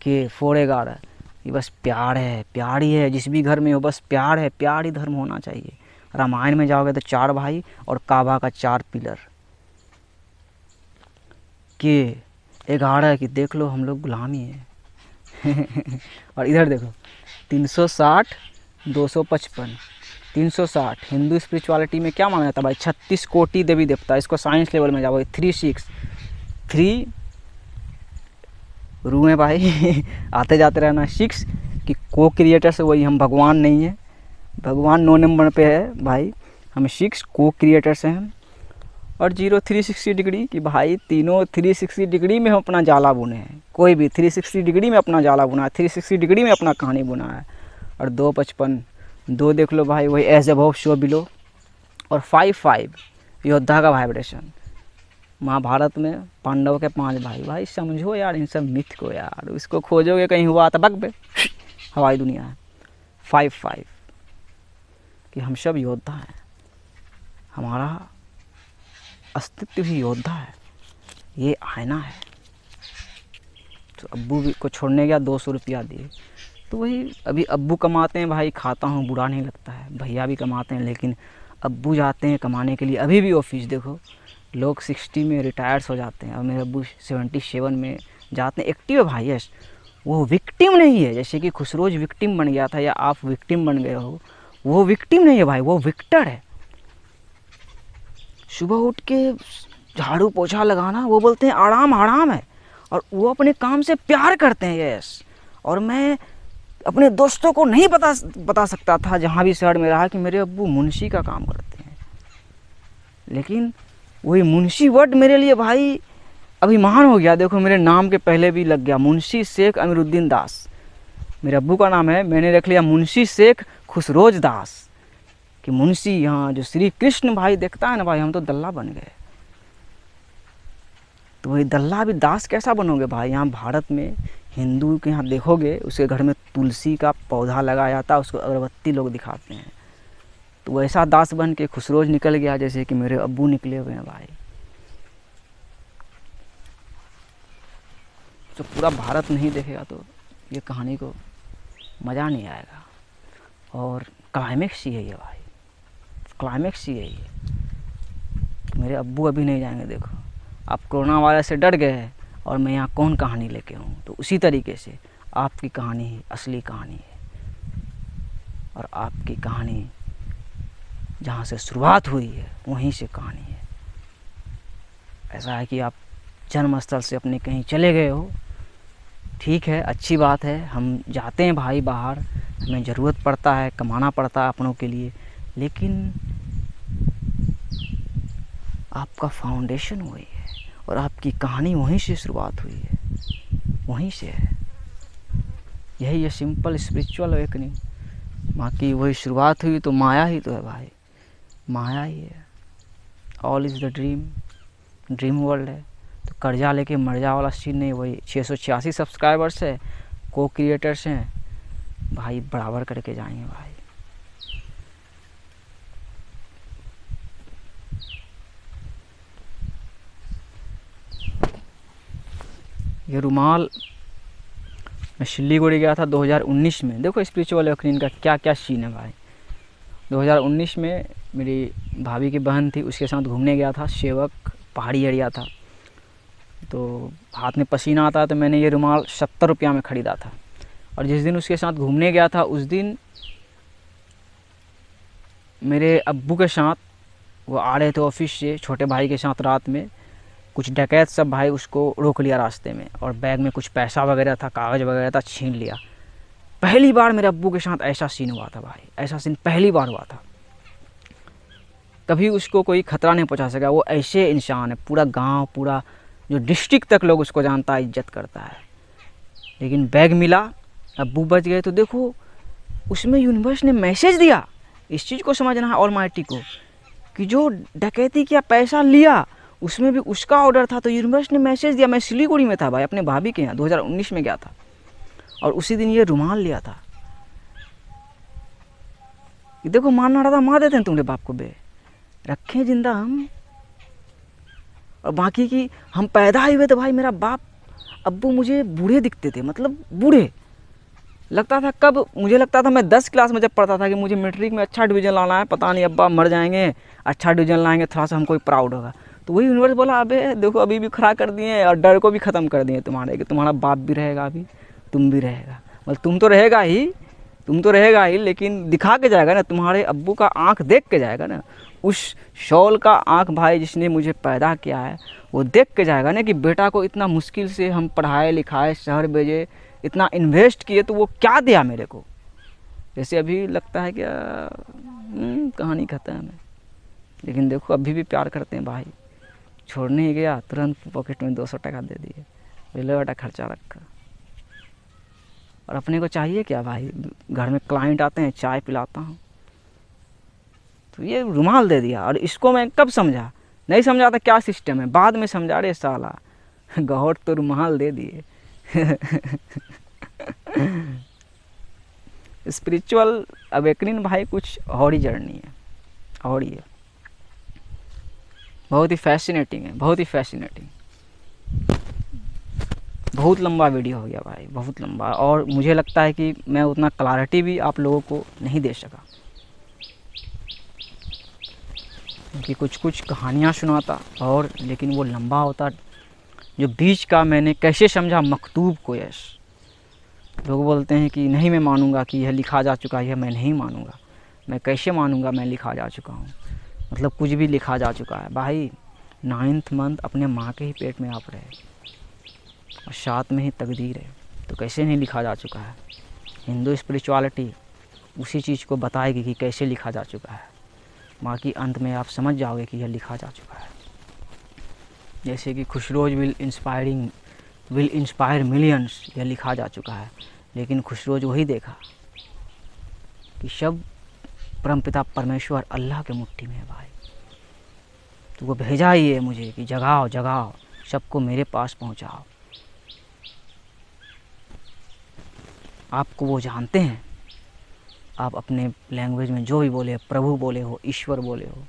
के 4/11। ये बस प्यार है, प्यार ही है। जिस भी घर में हो बस प्यार है, प्यार ही धर्म होना चाहिए। रामायण में जाओगे तो 4 भाई और काबा का 4 पिलर। के 11 की देख लो हम लोग गुलामी है। और इधर देखो 360 255, 360 हिंदू स्पिरिचुअलिटी में क्या माना जाता है भाई, 36 कोटि देवी देवता। इसको साइंस लेवल में जाओ 3 रू है भाई। आते जाते रहना। 6 कि को क्रिएटर से, वही हम भगवान नहीं है, भगवान 9 नंबर पे है भाई, हम 6 को क्रिएटर्स हैं। और 0 360 डिग्री कि भाई तीनों 360 डिग्री में हम अपना जाला बुने हैं। कोई भी 360 डिग्री में अपना जाला बुना है, 360 डिग्री में अपना कहानी बुना है। और 255 2 देख लो भाई, वही एज अबव सो बिलो। और 55 योद्धा का वाइब्रेशन। महाभारत में पांडव के 5 भाई। भाई समझो यार इन सब मिथ को यार, इसको खोजोगे कहीं हुआ तो बक बे हवाई दुनिया है। 55 कि हम सब योद्धा हैं, हमारा अस्तित्व ही योद्धा है, ये आईना है। तो अब्बू को छोड़ने गया, 200 रुपया दिए। तो वही अभी अब्बू कमाते हैं भाई, खाता हूँ बुरा नहीं लगता है। भैया भी कमाते हैं, लेकिन अब्बू जाते हैं कमाने के लिए अभी भी ऑफिस। देखो लोग 60 में रिटायर्स हो जाते हैं और मेरे अब्बू 77 में जाते हैं। एक्टिव है भाई, यस। वो विक्टिम नहीं है, जैसे कि खुशरोज विक्टिम बन गया था या आप विक्टिम बन गए हो। वो विक्टिम नहीं है भाई, वो विक्टर है। सुबह उठ के झाड़ू पोछा लगाना, वो बोलते हैं आराम आराम है। और वो अपने काम से प्यार करते हैं, यस। और मैं अपने दोस्तों को नहीं बता सकता था जहाँ भी शहर में रहा कि मेरे अब्बू मुंशी का काम करते हैं। लेकिन वही मुंशी वर्ड मेरे लिए भाई अभिमान हो गया। देखो मेरे नाम के पहले भी लग गया मुंशी शेख अमीरुद्दीन दास। मेरे अब्बू का नाम है, मैंने रख लिया मुंशी शेख खुशरोज दास। कि मुंशी यहाँ जो श्री कृष्ण भाई देखता है ना भाई, हम तो दल्ला बन गए। तो वही दल्ला भी दास कैसा बनोगे भाई। यहाँ भारत में हिंदू के यहाँ देखोगे, उसके घर में तुलसी का पौधा लगाया जाता है, उसको अगरबत्ती लोग दिखाते हैं। तो वैसा दास बन के खुशरोज निकल गया जैसे कि मेरे अब्बू निकले हुए हैं भाई। तो पूरा भारत नहीं देखेगा तो ये कहानी को मज़ा नहीं आएगा। और क्लाइमेक्स ही है ये भाई, क्लाइमेक्स ही है ये। मेरे अब्बू अभी नहीं जाएंगे। देखो आप कोरोना वायरस से डर गए हैं और मैं यहाँ कौन कहानी लेके आऊँ, तो उसी तरीके से आपकी कहानी ही असली कहानी है। और आपकी कहानी जहाँ से शुरुआत हुई है वहीं से कहानी है। ऐसा है कि आप जन्मस्थल से अपने कहीं चले गए हो, ठीक है, अच्छी बात है। हम जाते हैं भाई बाहर, हमें ज़रूरत पड़ता है, कमाना पड़ता है अपनों के लिए, लेकिन आपका फाउंडेशन वही है और आपकी कहानी वहीं से शुरुआत हुई है, वहीं से है। यही है सिंपल स्पिरिचुअल अवेकनिंग। बाकी वही शुरुआत हुई तो माया ही तो है भाई, माया ही है। All is the dream, dream world है। तो कर्जा लेके मर जा वाला सीन नहीं, वही 686 सब्सक्राइबर्स है, को क्रिएटर्स हैं भाई, बराबर करके जाएंगे भाई। ये रुमाल मैं सिल्लीगुड़ी गया था 2019 में। देखो स्पिरिचुअल अवेकनिंग का क्या क्या सीन है भाई। 2019 में मेरी भाभी की बहन थी, उसके साथ घूमने गया था। सेवक पहाड़ी एरिया था, तो हाथ में पसीना आता है, तो मैंने ये रुमाल 70 रुपया में ख़रीदा था। और जिस दिन उसके साथ घूमने गया था, उस दिन मेरे अब्बू के साथ वो आ रहे थे ऑफिस से छोटे भाई के साथ, रात में कुछ डकैत सब भाई उसको रोक लिया रास्ते में, और बैग में कुछ पैसा वगैरह था, कागज़ वगैरह था, छीन लिया। पहली बार मेरे अब्बू के साथ ऐसा सीन हुआ था भाई, ऐसा सीन पहली बार हुआ था। कभी उसको कोई ख़तरा नहीं पहुंचा सका, वो ऐसे इंसान है, पूरा गांव, पूरा जो डिस्ट्रिक्ट तक लोग उसको जानता है, इज्जत करता है। लेकिन बैग मिला, अब्बू बच गए। तो देखो उसमें यूनिवर्स ने मैसेज दिया। इस चीज़ को समझना है ऑलमाइटी को, कि जो डकैती किया, पैसा लिया, उसमें भी उसका ऑर्डर था। तो यूनिवर्स ने मैसेज दिया। मैं सिलीगुड़ी में था भाई, अपने भाभी के यहाँ 2019 में गया था, और उसी दिन ये रुमाल लिया था। देखो मारना रहा था, मार देते हैं तुम्हारे बाप को बे, रखें जिंदा हम। और बाकी की हम पैदा ही हुए तो भाई मेरा बाप अब्बू मुझे बूढ़े दिखते थे, मतलब बूढ़े लगता था। कब मुझे लगता था, मैं 10 क्लास में जब पढ़ता था, कि मुझे मैट्रिक में अच्छा डिवीज़न लाना है, पता नहीं अब्बा मर जाएंगे, अच्छा डिवीज़न लाएंगे, थोड़ा सा हमको प्राउड होगा। तो वही यूनिवर्स बोला, अबे देखो अभी भी खड़ा कर दिए, और डर को भी ख़त्म कर दिए तुम्हारे, कि तुम्हारा बाप भी रहेगा, अभी तुम भी रहेगा। मतलब तुम तो रहेगा ही, लेकिन दिखा के जाएगा ना, तुम्हारे अब्बू का आँख देख के जाएगा ना, उस शॉल का आँख भाई जिसने मुझे पैदा किया है, वो देख के जाएगा ना कि बेटा को इतना मुश्किल से हम पढ़ाए लिखाए, शहर भेजे, इतना इन्वेस्ट किए, तो वो क्या दिया मेरे को। जैसे अभी लगता है क्या कहानी खत्म है, लेकिन देखो अभी भी प्यार करते हैं भाई। छोड़ने ही गया, तुरंत पॉकेट में 200 टका दे दिए, पहले बेटा खर्चा रखा। और अपने को चाहिए क्या भाई, घर में क्लाइंट आते हैं, चाय पिलाता हूँ, तो ये रुमाल दे दिया। और इसको मैं कब समझा, नहीं समझा था क्या सिस्टम है, बाद में समझा। रे साला गॉड तो रुमाल दे दिए। स्पिरिचुअल अवेकनिंग भाई कुछ और ही जर्नी है, और ही है, बहुत ही फैसिनेटिंग है, बहुत ही फैसिनेटिंग। बहुत लंबा वीडियो हो गया भाई, बहुत लंबा, और मुझे लगता है कि मैं उतना क्लैरिटी भी आप लोगों को नहीं दे सका, क्योंकि कुछ कुछ कहानियाँ सुनाता और, लेकिन वो लंबा होता। जो बीच का मैंने कैसे समझा मकतूब को, यस लोग बोलते हैं कि नहीं मैं मानूंगा कि यह लिखा जा चुका है, मैं नहीं मानूंगा। मैं कैसे मानूंगा, मैं लिखा जा चुका हूँ, मतलब कुछ भी लिखा जा चुका है भाई। 9th मंथ अपने माँ के ही पेट में आप रहे, और 7 में ही तकदीर है, तो कैसे नहीं लिखा जा चुका है। हिंदू स्पिरिचुअलिटी उसी चीज़ को बताएगी कि कैसे लिखा जा चुका है। बाकी अंत में आप समझ जाओगे कि यह लिखा जा चुका है। जैसे कि खुशरोज विल इंस्पायर मिलियंस, यह लिखा जा चुका है, लेकिन खुशरोज वही देखा कि सब परमपिता परमेश्वर अल्लाह के मुट्ठी में है भाई। तो वो भेजा ही है मुझे कि जगाओ जगाओ, सबको मेरे पास पहुंचाओ। आपको वो जानते हैं, आप अपने लैंग्वेज में जो भी बोले, प्रभु बोले हो, ईश्वर बोले हो,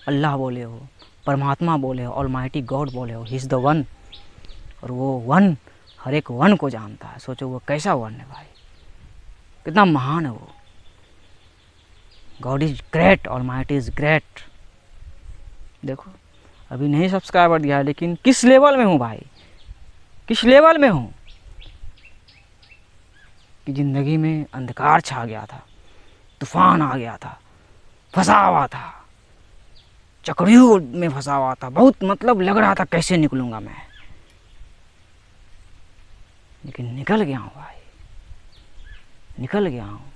अल्लाह बोले हो, परमात्मा बोले हो, ऑलमाइटी गॉड बोले हो, ही इज़ द वन। और वो वन हर एक वन को जानता है। सोचो वो कैसा वन है भाई, कितना महान है वो। God is great, almighty is great. देखो अभी नहीं सब्सक्राइबर दिया है, लेकिन किस लेवल में हूँ भाई, किस लेवल में हूँ कि ज़िंदगी में अंधकार छा गया था, तूफान आ गया था, फंसा हुआ था, चक्रव्यूह में फंसा हुआ था, बहुत मतलब लग रहा था कैसे निकलूंगा मैं, लेकिन निकल गया हूँ भाई, निकल गया हूँ।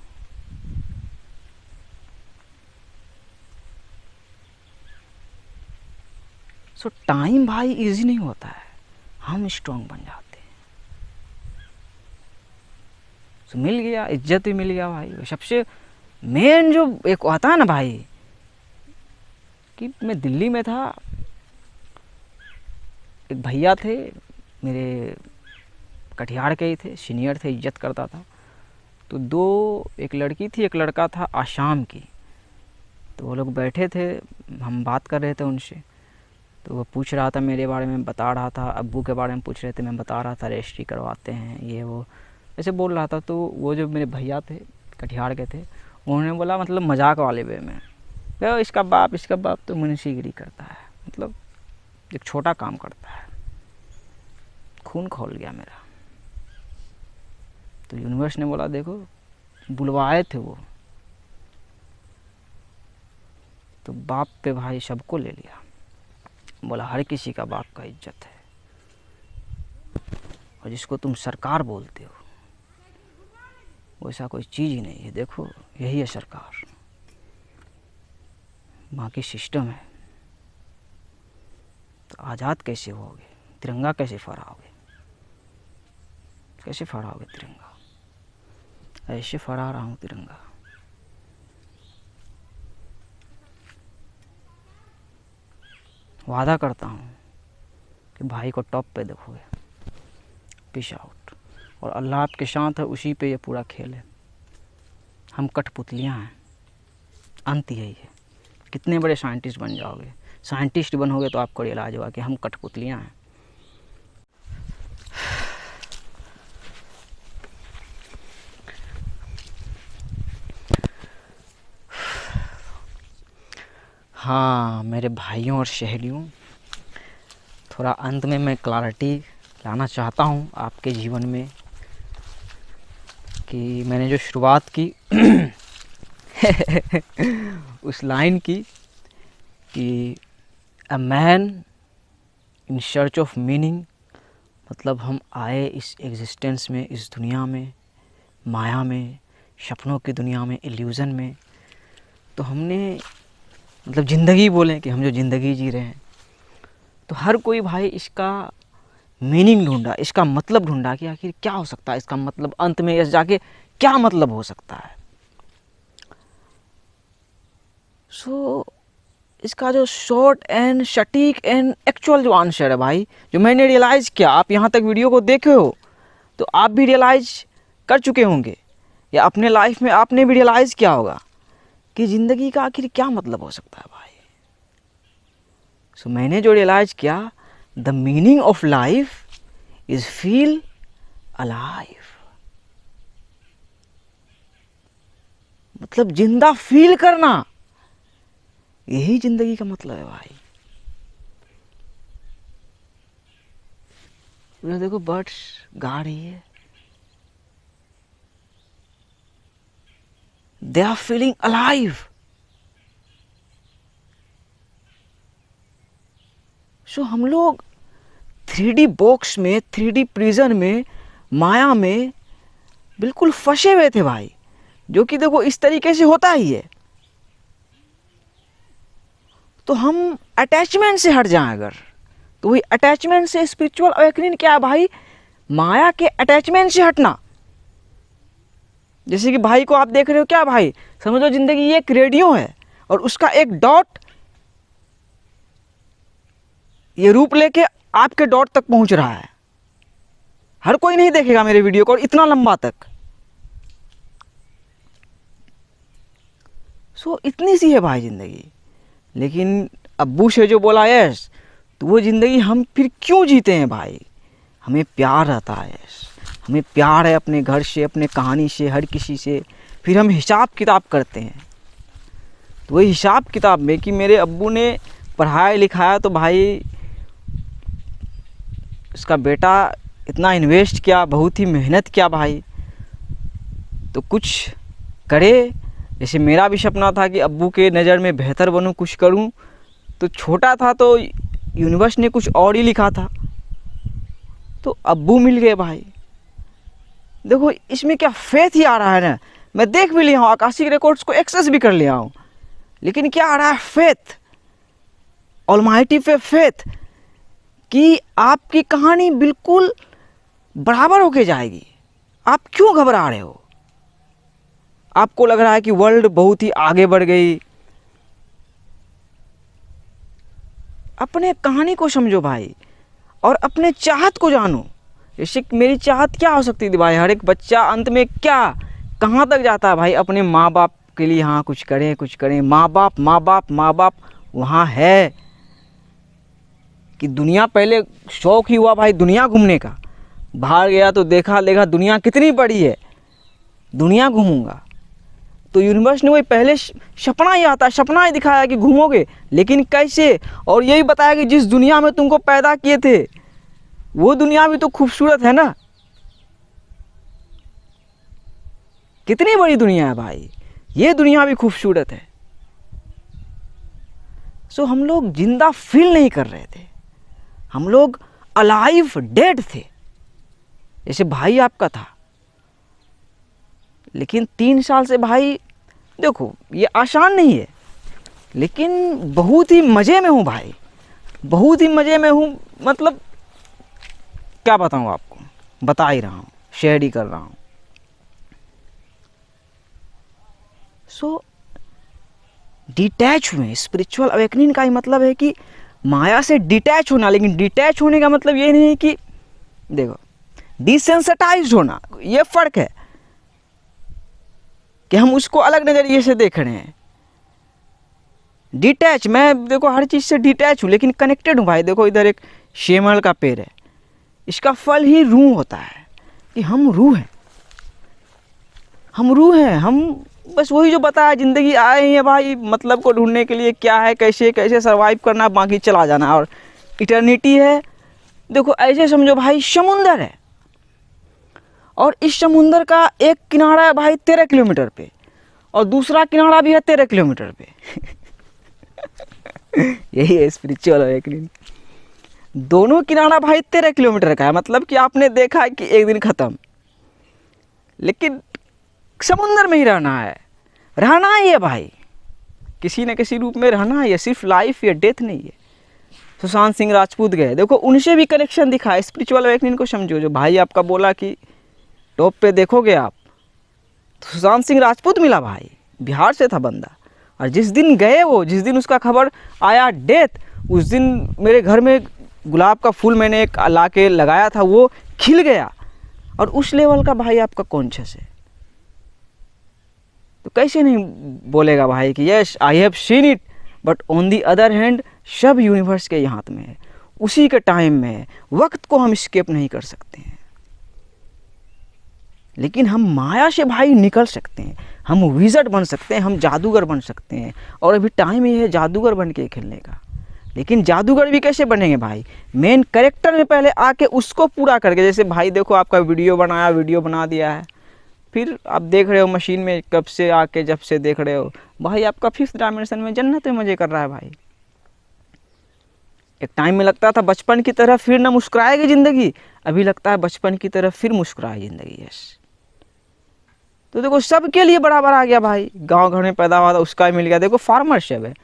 सो टाइम भाई इजी नहीं होता है, हम स्ट्रांग बन जाते हैं। सो मिल गया, इज्जत भी मिल गया भाई। सबसे मेन जो एक आता है ना भाई, कि मैं दिल्ली में था, एक भैया थे मेरे, कटिहार के ही थे, सीनियर थे, इज्जत करता था। तो दो, एक लड़की थी एक लड़का था आसाम की। तो वो लोग बैठे थे, हम बात कर रहे थे उनसे। तो वो पूछ रहा था मेरे बारे में, बता रहा था, अब्बू के बारे में पूछ रहे थे, मैं बता रहा था रजिस्ट्री करवाते हैं ये वो ऐसे बोल रहा था। तो वो जो मेरे भैया थे कटिहार के थे, उन्होंने बोला मतलब मजाक वाले वे में, इसका बाप तो मुंशीगिरी करता है, मतलब एक छोटा काम करता है। खून खौल गया मेरा। तो यूनिवर्स ने बोला देखो, बुलवाए थे वो, तो बाप पे भाई सबको ले लिया। बोला हर किसी का बाप का इज्जत है, और जिसको तुम सरकार बोलते हो वैसा कोई चीज़ ही नहीं है। देखो यही है सरकार, बाकी सिस्टम है। तो आज़ाद कैसे होगे, तिरंगा कैसे फहराओगे, कैसे फहराओगे तिरंगा? ऐसे फहरा रहा हूँ तिरंगा। वादा करता हूँ कि भाई को टॉप पे देखोगे। Peace out. और अल्लाह आपके साथ है, उसी पे ये पूरा खेल है। हम कठपुतलियाँ हैं, अंत यही है। कितने बड़े साइंटिस्ट बन जाओगे, साइंटिस्ट बनोगे तो आपको रियलाइज होगा कि हम कठपुतलियाँ हैं। हाँ मेरे भाइयों और सहेलियों, थोड़ा अंत में मैं क्लैरिटी लाना चाहता हूँ आपके जीवन में कि मैंने जो शुरुआत की उस लाइन की कि a man in search of meaning, मतलब हम आए इस एग्जिस्टेंस में, इस दुनिया में, माया में, सपनों की दुनिया में, इल्यूज़न में। तो हमने मतलब ज़िंदगी बोलें कि हम जो ज़िंदगी जी रहे हैं, तो हर कोई भाई इसका मीनिंग ढूंढा, इसका मतलब ढूंढा कि आखिर क्या हो सकता है इसका मतलब, अंत में यस जाके क्या मतलब हो सकता है। सो इसका जो शॉर्ट एंड सटीक एंड एक्चुअल जो आंसर है भाई, जो मैंने रियलाइज़ किया, आप यहाँ तक वीडियो को देखे हो तो आप भी रियलाइज़ कर चुके होंगे, या अपने लाइफ में आपने भी रियलाइज़ किया होगा कि ज़िंदगी का आखिर क्या मतलब हो सकता है भाई। सो मैंने जो रियलाइज़ किया, the meaning of life is feel alive, मतलब जिंदा फील करना, यही ज़िंदगी का मतलब है भाई। ये देखो बर्ड्स गा रही है, दे आर फीलिंग अलाइव। सो हम लोग 3D बॉक्स में, 3D प्रिजन में, माया में बिल्कुल फंसे हुए थे भाई, जो कि देखो इस तरीके से होता ही है। तो हम अटैचमेंट से हट जाएं अगर, तो वही अटैचमेंट से स्पिरिचुअल अवेकनिंग क्या है भाई, माया के अटैचमेंट से हटना। जैसे कि भाई को आप देख रहे हो, क्या भाई समझो जिंदगी ये एक रेडियो है और उसका एक डॉट ये रूप लेके आपके डॉट तक पहुंच रहा है। हर कोई नहीं देखेगा मेरे वीडियो को इतना लंबा तक। सो इतनी सी है भाई जिंदगी। लेकिन अब्बू से जो बोला यस, तो वो ज़िंदगी हम फिर क्यों जीते हैं भाई? हमें प्यार रहता है यस, हमें प्यार है अपने घर से, अपने कहानी से, हर किसी से। फिर हम हिसाब किताब करते हैं, तो वही हिसाब किताब में कि मेरे अब्बू ने पढ़ाया लिखाया तो भाई उसका बेटा इतना इन्वेस्ट किया, बहुत ही मेहनत किया भाई, तो कुछ करे। जैसे मेरा भी सपना था कि अब्बू के नज़र में बेहतर बनूं, कुछ करूं। तो छोटा था तो यूनिवर्स ने कुछ और ही लिखा था, तो अब्बू मिल गए भाई। देखो इसमें क्या फेथ ही आ रहा है ना, मैं देख भी लिया हूँ, आकाशिक रिकॉर्ड्स को एक्सेस भी कर लिया हूँ, लेकिन क्या आ रहा है? फेथ, ऑलमाइटी पे फेथ कि आपकी कहानी बिल्कुल बराबर होके जाएगी। आप क्यों घबरा रहे हो? आपको लग रहा है कि वर्ल्ड बहुत ही आगे बढ़ गई। अपने कहानी को समझो भाई, और अपने चाहत को जानो। जैसे मेरी चाहत क्या हो सकती थी भाई, हर एक बच्चा अंत में क्या कहाँ तक जाता है भाई, अपने माँ बाप के लिए हाँ कुछ करें कुछ करें। माँ बाप माँ बाप माँ बाप वहाँ है कि दुनिया, पहले शौक ही हुआ भाई दुनिया घूमने का, बाहर गया तो देखा दुनिया कितनी बड़ी है, दुनिया घूमूंगा। तो यूनिवर्स ने वही पहले सपना ही आता है, सपना ही दिखाया कि घूमोगे, लेकिन कैसे, और यही बताया कि जिस दुनिया में तुमको पैदा किए थे वो दुनिया भी तो खूबसूरत है ना, कितनी बड़ी दुनिया है भाई, ये दुनिया भी खूबसूरत है। सो हम लोग जिंदा फील नहीं कर रहे थे, हम लोग अलाइव डेड थे। जैसे भाई आपका था, लेकिन 3 साल से भाई देखो ये आसान नहीं है, लेकिन बहुत ही मज़े में हूँ भाई, बहुत ही मज़े में हूँ। मतलब क्या बताऊँ आपको, बता ही रहा हूँ, शेयर ही कर रहा हूँ। सो डिटैच हुए, स्पिरिचुअल अवेकनिंग का ही मतलब है कि माया से डिटैच होना। लेकिन डिटैच होने का मतलब ये नहीं है कि देखो डिसेंसिटाइज्ड होना, ये फ़र्क है कि हम उसको अलग नज़रिए से देख रहे हैं। डिटैच, मैं देखो हर चीज़ से डिटैच हूँ लेकिन कनेक्टेड हूँ भाई। देखो इधर एक शेमल का पेड़ है, इसका फल ही रूह होता है कि हम रूह हैं, हम रूह हैं। हम बस वही जो बताया, ज़िंदगी आए ही है भाई मतलब को ढूंढने के लिए, क्या है कैसे कैसे सर्वाइव करना, बाकी चला जाना, और इटर्निटी है। देखो ऐसे समझो भाई समुंदर है, और इस समुंदर का एक किनारा है भाई 13 किलोमीटर पे, और दूसरा किनारा भी है 13 किलोमीटर पे। यही है स्पिरिचुअल अवेकनिंग। दोनों किनारा भाई 13 किलोमीटर का है, मतलब कि आपने देखा है कि एक दिन ख़त्म, लेकिन समुंदर में ही रहना है, रहना ही है भाई, किसी न किसी रूप में रहना ही है। सिर्फ लाइफ या डेथ नहीं है। सुशांत सिंह राजपूत गए, देखो उनसे भी कनेक्शन दिखा है। स्पिरिचुअल अवेकनिंग को समझो, जो भाई आपका बोला कि टॉप पे देखोगे आप, तो सुशांत सिंह राजपूत मिला भाई, बिहार से था बंदा, और जिस दिन गए वो, जिस दिन उसका खबर आया डेथ, उस दिन मेरे घर में गुलाब का फूल मैंने एक ला के लगाया था, वो खिल गया। और उस लेवल का भाई आपका कॉन्शियस है, तो कैसे नहीं बोलेगा भाई कि yes I have seen it, but on the other hand सब यूनिवर्स के हाथ में है, उसी के टाइम में है, वक्त को हम स्केप नहीं कर सकते हैं। लेकिन हम माया से भाई निकल सकते हैं, हम विज़र्ड बन सकते हैं, हम जादूगर बन सकते हैं, और अभी टाइम ये है जादूगर बन के खेलने का। लेकिन जादूगर भी कैसे बनेंगे भाई, मेन कैरेक्टर में पहले आके उसको पूरा करके। जैसे भाई देखो आपका वीडियो बनाया, वीडियो बना दिया है, फिर आप देख रहे हो मशीन में कब से आके, जब से देख रहे हो भाई आपका 5th डायमेंशन में जन्नत में मज़े कर रहा है भाई। एक टाइम में लगता था बचपन की तरह फिर ना मुस्कुराएगी ज़िंदगी, अभी लगता है बचपन की तरह फिर मुस्कुराए ज़िंदगी। यस, तो देखो सबके लिए बराबर आ गया भाई, गांव घर में पैदा हुआ था उसका मिल गया। देखो फार्मर सब है,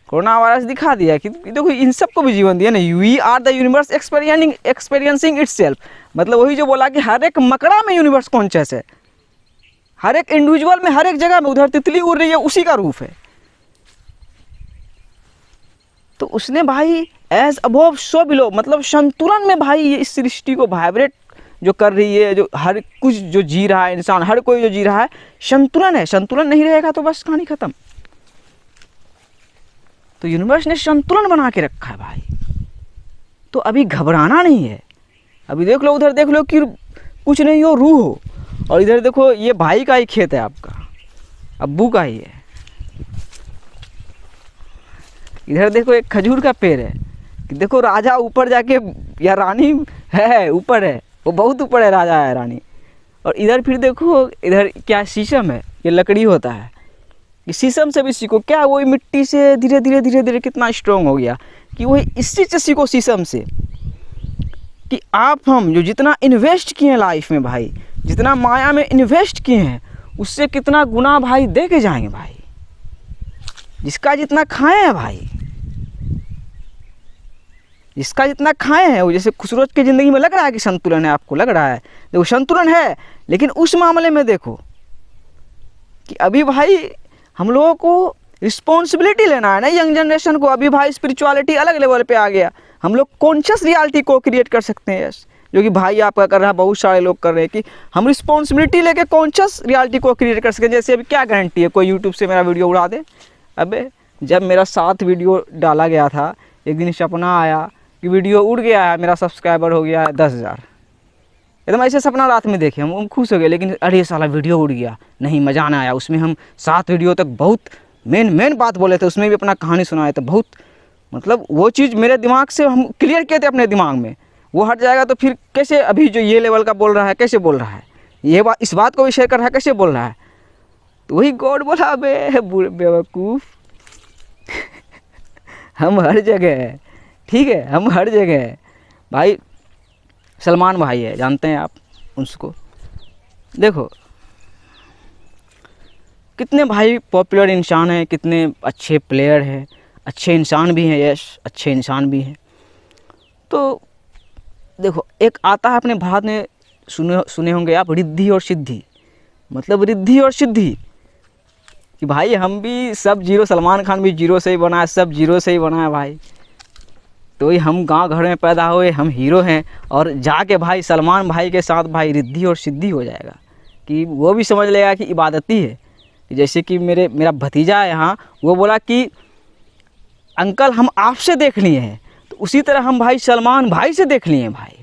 कोरोना वायरस दिखा दिया कि देखो इन सबको भी जीवन दिया ना। We are the universe experiencing itself, मतलब वही जो बोला कि हर एक मकड़ा में यूनिवर्स कॉन्शियस है, हर एक इंडिविजुअल में, हर एक जगह में। उधर तितली उड़ रही है, उसी का रूप है। तो उसने भाई एज अबोव सो बिलो, मतलब संतुलन में भाई ये इस सृष्टि को वाइब्रेट जो कर रही है, जो हर कुछ जो जी रहा है इंसान, हर कोई जो जी रहा है, संतुलन है। संतुलन नहीं रहेगा तो बस कहानी खत्म। तो यूनिवर्स ने संतुलन बना के रखा है भाई, तो अभी घबराना नहीं है। अभी देख लो, उधर देख लो कि कुछ नहीं हो, रूह हो, और इधर देखो ये भाई का ही खेत है, आपका अब्बू का ही है। इधर देखो एक खजूर का पेड़ है, कि देखो राजा ऊपर जाके, या रानी है ऊपर है, वो बहुत ऊपर है, राजा है रानी। और इधर फिर देखो, इधर क्या शीशम है, ये लकड़ी होता है, कि शीशम से भी सीखो। क्या वही मिट्टी से धीरे धीरे धीरे धीरे कितना स्ट्रॉन्ग हो गया, कि वही इसी से सीखो, शीशम से, कि आप हम जो जितना इन्वेस्ट किए हैं लाइफ में भाई, जितना माया में इन्वेस्ट किए हैं, उससे कितना गुना भाई दे के जाएंगे भाई। जिसका जितना खाए हैं भाई, जिसका जितना खाए हैं वो, जैसे खुशरोज की ज़िंदगी में लग रहा है कि संतुलन है, आपको लग रहा है देखो संतुलन है, लेकिन उस मामले में देखो कि अभी भाई हम लोगों को रिस्पॉन्सिबिलिटी लेना है ना यंग जनरेशन को। अभी भाई स्पिरिचुअलिटी अलग लेवल पे आ गया, हम लोग कॉन्शियस रियलिटी को क्रिएट कर सकते हैं। यस, जो कि भाई आपका कर रहा है, बहुत सारे लोग कर रहे हैं कि हम रिस्पॉन्सिबिलिटी लेके कॉन्शियस रियलिटी को क्रिएट कर सकें। जैसे अभी क्या गारंटी है कोई यूट्यूब से मेरा वीडियो उड़ा दे। अबे जब मेरा 7 वीडियो डाला गया था, एक दिन सपना आया कि वीडियो उड़ गया है, मेरा सब्सक्राइबर हो गया है 10,000। एकदम ऐसे सपना रात में देखे, हम खुश हो गए। लेकिन अरे साला वीडियो उड़ गया, नहीं मज़ा ना आया। उसमें हम 7 वीडियो तक बहुत मेन बात बोले थे, उसमें भी अपना कहानी सुनाए थे बहुत, मतलब वो चीज़ मेरे दिमाग से हम क्लियर किए थे अपने दिमाग में। वो हट जाएगा तो फिर कैसे अभी जो ये लेवल का बोल रहा है, कैसे बोल रहा है ये बात, इस बात को भी शेयर कर रहा है, कैसे बोल रहा है। तो वही गॉड बोला, अबे बेवकूफ़ हम हर जगह है, ठीक है, हम हर जगह है भाई। सलमान भाई है, जानते हैं आप उसको, देखो कितने भाई पॉपुलर इंसान हैं, कितने अच्छे प्लेयर हैं, अच्छे इंसान भी हैं, यश अच्छे इंसान भी हैं। तो देखो एक आता है अपने भारत में, सुने होंगे आप, रिद्धि और सिद्धि। मतलब रिद्धि और सिद्धि कि भाई हम भी सब जीरो, सलमान खान भी जीरो से ही बना है, सब जीरो से ही बना है भाई। तो ही हम गांव घर में पैदा हुए, हम हीरो हैं, और जाके भाई सलमान भाई के साथ भाई रिद्धि और सिद्धि हो जाएगा कि वो भी समझ लेगा कि इबादती है। जैसे कि मेरा भतीजा है यहाँ, वो बोला कि अंकल हम आपसे देख लिए हैं, तो उसी तरह हम भाई सलमान भाई से देख लिए हैं भाई।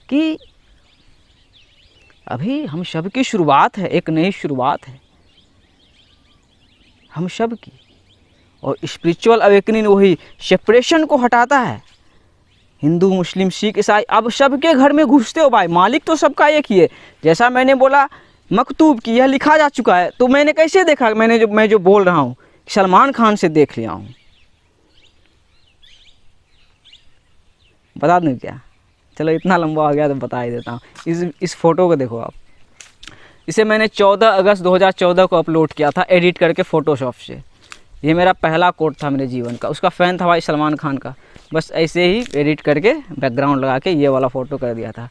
कि अभी हम सब की शुरुआत है, एक नई शुरुआत है हम सब की। और स्पिरिचुअल अवेकनिंग वही सेपरेशन को हटाता है। हिंदू मुस्लिम सिख ईसाई अब सबके घर में घुसते हो भाई, मालिक तो सबका एक ही है। जैसा मैंने बोला मकतूब की यह लिखा जा चुका है, तो मैंने कैसे देखा, मैं जो बोल रहा हूँ सलमान खान से देख लिया हूँ। बता दूँ क्या, चलो इतना लंबा हो गया तो बता ही देता हूँ। इस फोटो को देखो आप, इसे मैंने 14 अगस्त 2014 को अपलोड किया था एडिट करके फ़ोटोशॉप से। ये मेरा पहला कोट था मेरे जीवन का, उसका फ़ैन था भाई सलमान खान का। बस ऐसे ही एडिट करके बैकग्राउंड लगा के ये वाला फ़ोटो कर दिया था।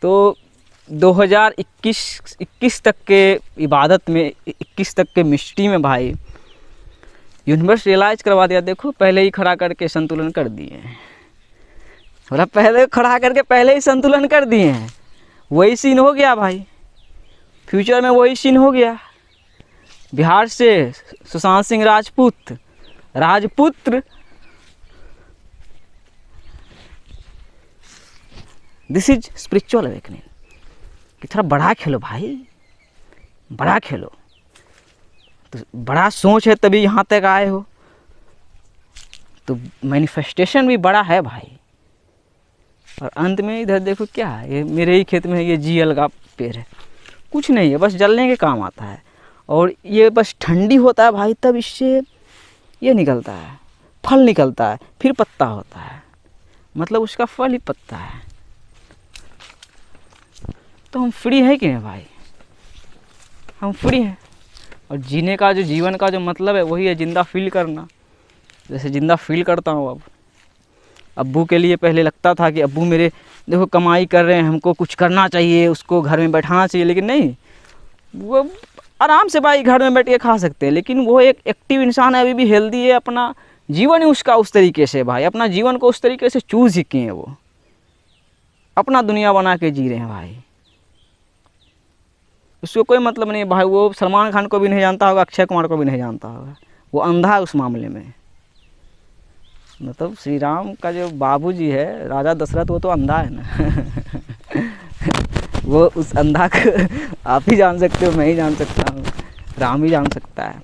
तो 2021 तक के इबादत में, 21 तक के मिस्ट्री में भाई यूनिवर्स रियलाइज़ करवा दिया। देखो पहले ही खड़ा करके संतुलन कर दिए हैं, मतलब पहले खड़ा करके पहले ही संतुलन कर दिए हैं। वही सीन हो गया भाई, फ्यूचर में वही सीन हो गया। बिहार से सुशांत सिंह राजपुत्र दिस इज स्पिरिचुअल अवेकनिंग कि थोड़ा बड़ा खेलो भाई, बड़ा खेलो। तो बड़ा सोच है तभी यहाँ तक आए हो, तो मैनिफेस्टेशन भी बड़ा है भाई। और अंत में इधर देखो क्या है, ये मेरे ही खेत में ये GL का पेड़ है, कुछ नहीं है, बस जलने के काम आता है। और ये बस ठंडी होता है भाई, तब इससे ये निकलता है, फल निकलता है, फिर पत्ता होता है, मतलब उसका फल ही पत्ता है। तो हम फ्री हैं कि नहीं भाई, हम फ्री हैं। और जीने का जो, जीवन का जो मतलब है वही है जिंदा फील करना। जैसे जिंदा फील करता हूँ अब। अब्बू के लिए पहले लगता था कि अब्बू मेरे देखो कमाई कर रहे हैं, हमको कुछ करना चाहिए, उसको घर में बैठाना चाहिए, लेकिन नहीं, वो आराम से भाई घर में बैठ के खा सकते हैं। लेकिन वो एक एक्टिव इंसान है, अभी भी हेल्दी है, अपना जीवन ही उसका उस तरीके से भाई, अपना जीवन को उस तरीके से चूज़ ही किए हैं, वो अपना दुनिया बना के जी रहे हैं भाई। उसको कोई मतलब नहीं भाई, वो सलमान खान को भी नहीं जानता होगा, अक्षय कुमार को भी नहीं जानता होगा, वो अंधा है उस मामले में। मतलब श्री राम का जो बाबूजी है राजा दशरथ, वो तो अंधा है ना वो उस अंधा को आप ही जान सकते हो, मैं ही जान सकता हूँ, राम ही जान सकता है।